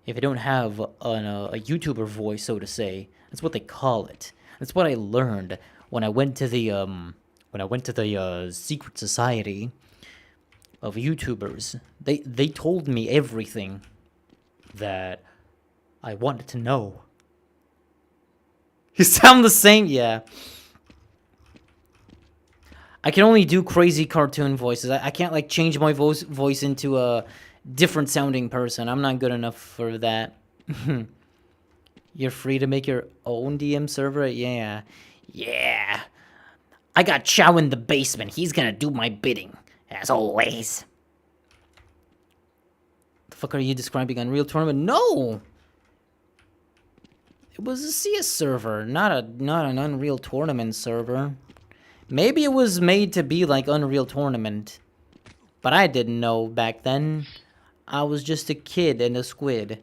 If I don't have a YouTuber voice, so to say, that's what they call it. That's what I learned when I went to the secret society of YouTubers. They told me everything that I wanted to know. You sound the same, yeah. I can only do crazy cartoon voices. I can't like change my voice into a different sounding person. I'm not good enough for that. You're free to make your own DM server? Yeah. Yeah. I got Chow in the basement. He's gonna do my bidding, as always. The fuck are you describing? Unreal Tournament? No! It was a CS server, not an Unreal Tournament server. Maybe it was made to be like Unreal Tournament. But I didn't know back then. I was just a kid and a squid.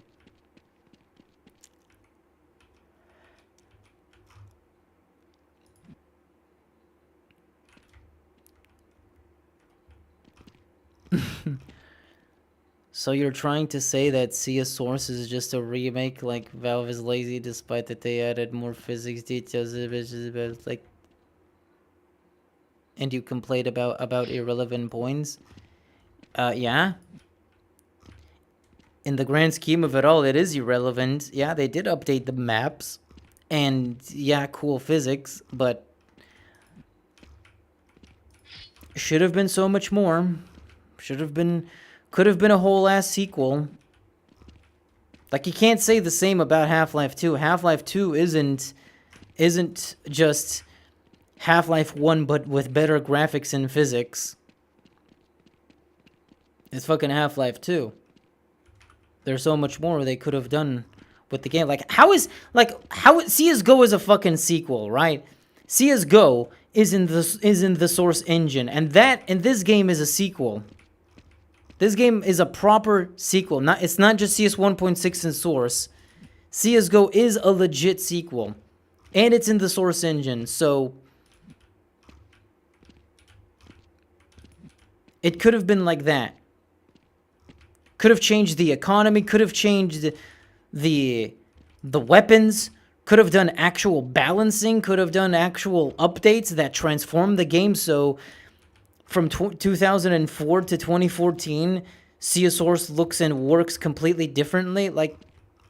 So you're trying to say that CS Source is just a remake, like Valve is lazy despite that they added more physics details, like, and you complained about irrelevant points? Yeah. In the grand scheme of it all, it is irrelevant. Yeah, they did update the maps, and yeah, cool physics, but should have been so much more. Could have been a whole ass sequel. Like, you can't say the same about Half-Life 2. Half-Life 2 isn't just Half-Life 1 but with better graphics and physics. It's fucking Half-Life 2. There's so much more they could have done with the game. Like, how CS:GO is a fucking sequel, right? CS:GO is in the source engine, and this game is a sequel. This game is a proper sequel. It's not just CS 1.6 in source. CS:GO is a legit sequel, and it's in the source engine. So it could have been like that. Could have changed the economy, could have changed the weapons, could have done actual balancing, could have done actual updates that transformed the game. So from 2004 to 2014, CS Source looks and works completely differently. Like,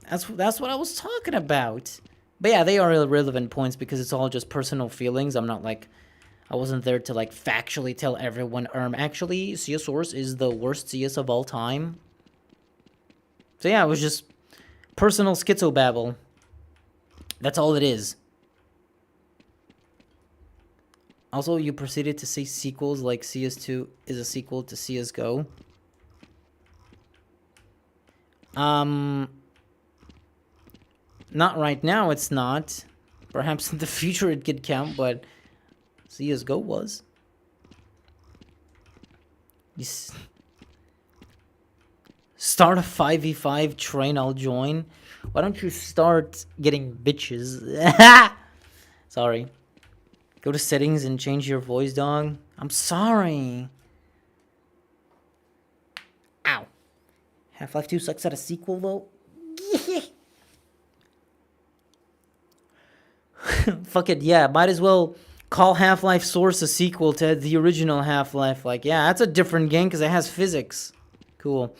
that's what I was talking about. But yeah, they are irrelevant points because it's all just personal feelings. I'm not like, I wasn't there to like factually tell everyone, actually, CS Source is the worst CS of all time. So yeah, it was just personal schizobabble. That's all it is. Also, you proceeded to say sequels like CS2 is a sequel to CSGO. Not right now, it's not. Perhaps in the future it could count, but CSGO was. Start a 5v5 train, I'll join. Why don't you start getting bitches? Sorry. Go to settings and change your voice, dog. I'm sorry. Ow. Half-Life 2 sucks at a sequel, though. Fuck it, yeah. Might as well call Half-Life Source a sequel to the original Half-Life. Like, yeah, that's a different game because it has physics. Cool.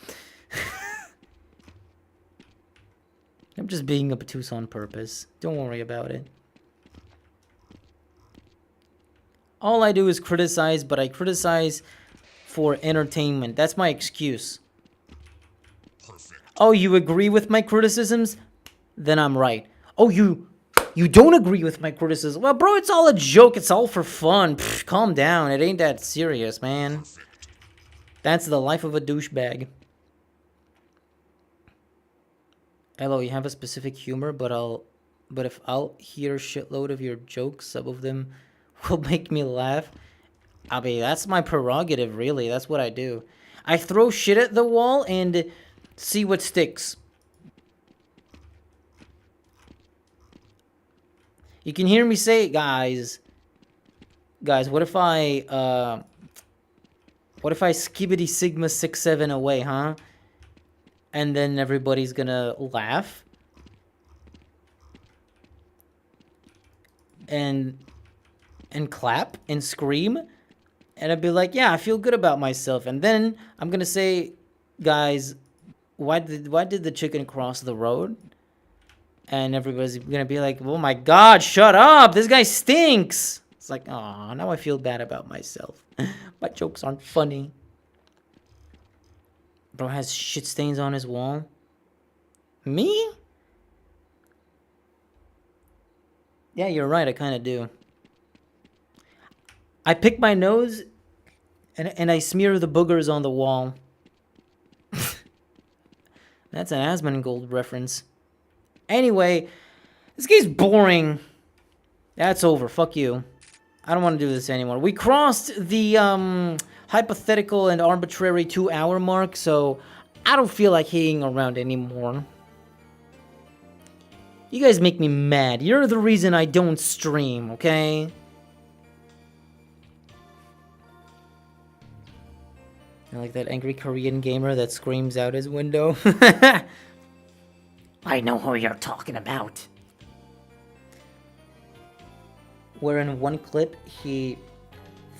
I'm just being obtuse on purpose. Don't worry about it. All I do is criticize, but I criticize for entertainment. That's my excuse. Perfect. Oh, you agree with my criticisms? Then I'm right. Oh, you don't agree with my criticism? Well, bro, it's all a joke. It's all for fun. Pfft, calm down. It ain't that serious, man. Perfect. That's the life of a douchebag. Hello, you have a specific humor, but if I'll hear a shitload of your jokes, some of them will make me laugh. I mean, that's my prerogative, really. That's what I do. I throw shit at the wall and see what sticks. You can hear me say, guys, what if I skibbity sigma 6-7 away, huh? And then everybody's gonna laugh. And clap and scream. And I'd be like, yeah, I feel good about myself. And then I'm gonna say, guys, why did the chicken cross the road? And everybody's gonna be like, oh my god, shut up! This guy stinks! It's like, oh, now I feel bad about myself. My jokes aren't funny. Bro has shit stains on his wall. Me? Yeah, you're right, I kinda do. I pick my nose and I smear the boogers on the wall. That's an Asmongold reference. Anyway, this game's boring. That's over. Fuck you. I don't want to do this anymore. We crossed the hypothetical and arbitrary 2-hour mark, so I don't feel like hanging around anymore. You guys make me mad. You're the reason I don't stream, okay? I like that angry Korean gamer that screams out his window. I know who you're talking about. Where in one clip, he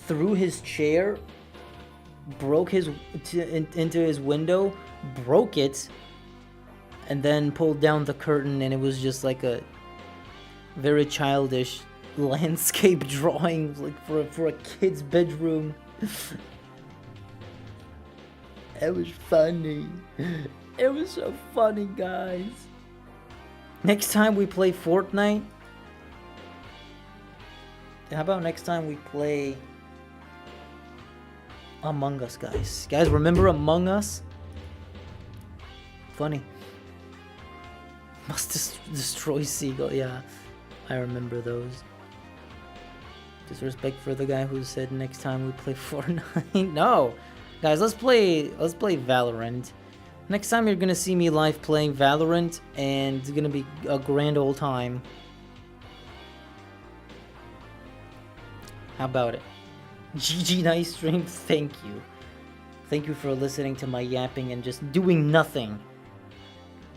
threw his chair, broke into his window, broke it, and then pulled down the curtain, and it was just like a very childish landscape drawing, like for a kid's bedroom. It was funny. It was so funny, guys. Next time we play Fortnite, How about next time we play Among Us, guys? Guys, remember Among Us? Funny. Must destroy Seagull. Yeah, I remember those. Disrespect for the guy who said next time we play Fortnite. No, guys, let's play Valorant. Next time you're gonna see me live playing Valorant, and it's gonna be a grand old time. How about it? GG, nice stream. Thank you. Thank you for listening to my yapping and just doing nothing.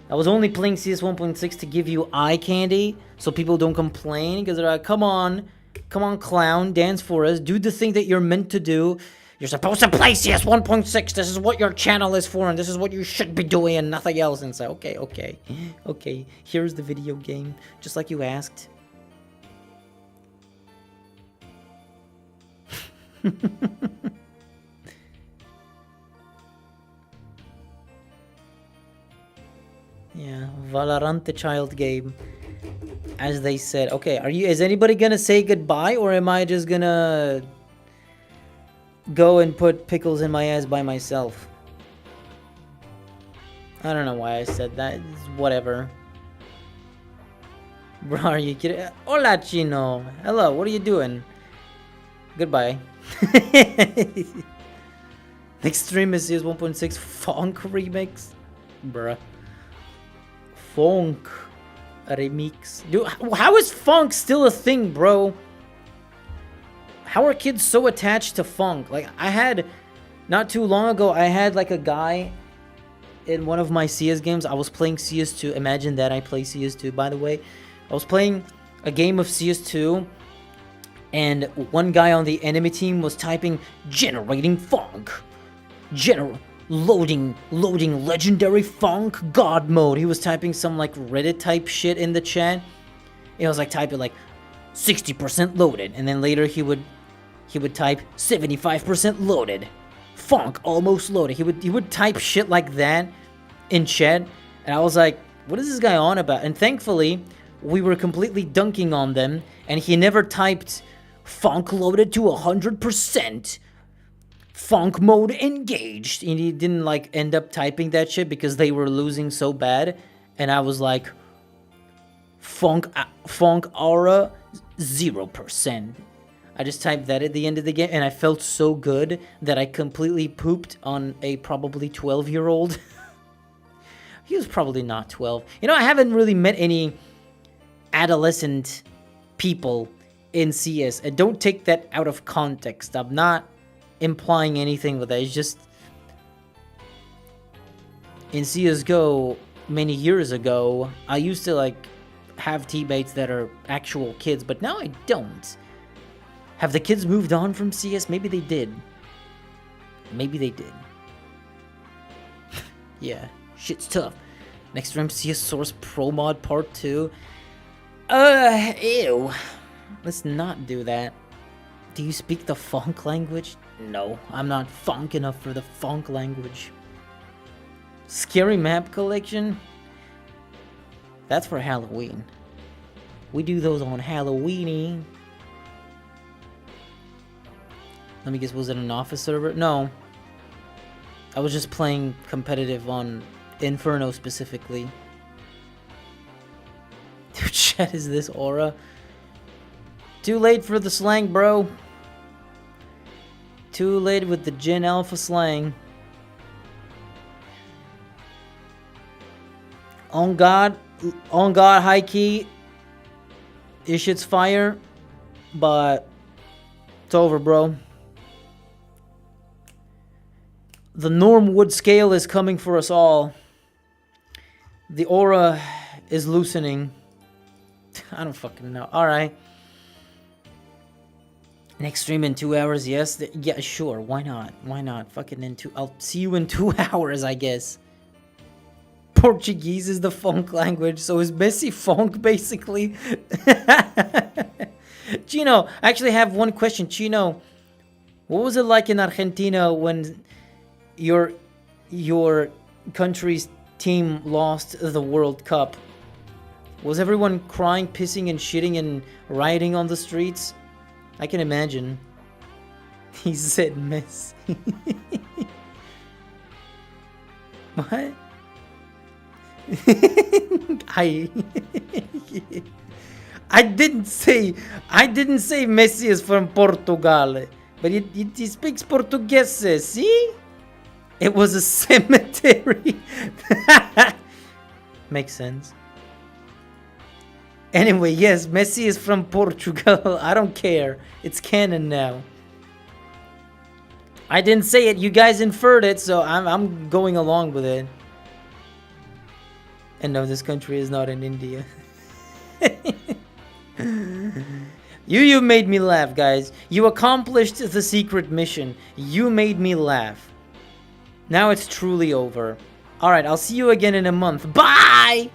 I was only playing CS 1.6 to give you eye candy, so people don't complain, because they're like, come on, clown, dance for us, do the thing that you're meant to do. You're supposed to play CS 1.6, this is what your channel is for, and this is what you should be doing, and nothing else. And so, okay, here's the video game, just like you asked. Yeah, Valorant the child game, as they said. Okay, is anybody gonna say goodbye, or am I just gonna go and put pickles in my ass by myself? I don't know why I said that. It's whatever. Bro, are you kidding? Hola, Chino. Hello, what are you doing? Goodbye. Next stream is 1.6 Funk remix. Bruh. Funk remix. Dude, how is funk still a thing, bro? How are kids so attached to funk? Like, not too long ago, I had like a guy in one of my CS games. I was playing CS2. Imagine that I play CS2, by the way. I was playing a game of CS2, and one guy on the enemy team was typing, generating funk. Loading legendary funk god mode. He was typing some like Reddit type shit in the chat. It was like typing like 60% loaded, and then later he would type 75% loaded. Funk almost loaded. He would type shit like that in chat, and I was like, what is this guy on about? And thankfully, we were completely dunking on them, and he never typed funk loaded to 100%. Funk mode engaged, and he didn't like end up typing that shit because they were losing so bad. And I was like, funk aura 0%. I just typed that at the end of the game, and I felt so good that I completely pooped on a probably 12-year-old. He was probably not 12. You know, I haven't really met any adolescent people in CS, and don't take that out of context. I'm not implying anything with that. It's just, in CSGO many years ago, I used to like have teammates that are actual kids, but now I don't. Have the kids moved on from CS? Maybe they did. Maybe they did. Yeah, shit's tough. Next stream, CS Source Pro Mod Part 2. Ew. Let's not do that. Do you speak the funk language? No, I'm not funk enough for the funk language. Scary map collection? That's for Halloween. We do those on Halloweeny. Let me guess, was it an office server? No. I was just playing competitive on Inferno specifically. Dude, chat, is this aura? Too late for the slang, bro. Too late with the Gen Alpha slang. On God, high key. This shit's fire, but it's over, bro. The Normwood scale is coming for us all. The aura is loosening. I don't fucking know. Alright. Next stream in 2 hours, yes? Yeah, sure. Why not? Why not? Fucking in 2... I'll see you in 2 hours, I guess. Portuguese is the funk language, so is Messi funk, basically? Chino, I actually have one question. Chino, what was it like in Argentina when your country's team lost the World Cup? Was everyone crying, pissing, and shitting and rioting on the streets? I can imagine. He said Messi. What? I I didn't say Messi is from Portugal, but he speaks Portuguese. See? It was a cemetery. Makes sense. Anyway, yes, Messi is from Portugal. I don't care. It's canon now. I didn't say it. You guys inferred it, so I'm going along with it. And no, this country is not in India. You made me laugh, guys. You accomplished the secret mission. You made me laugh. Now it's truly over. Alright, I'll see you again in a month. Bye!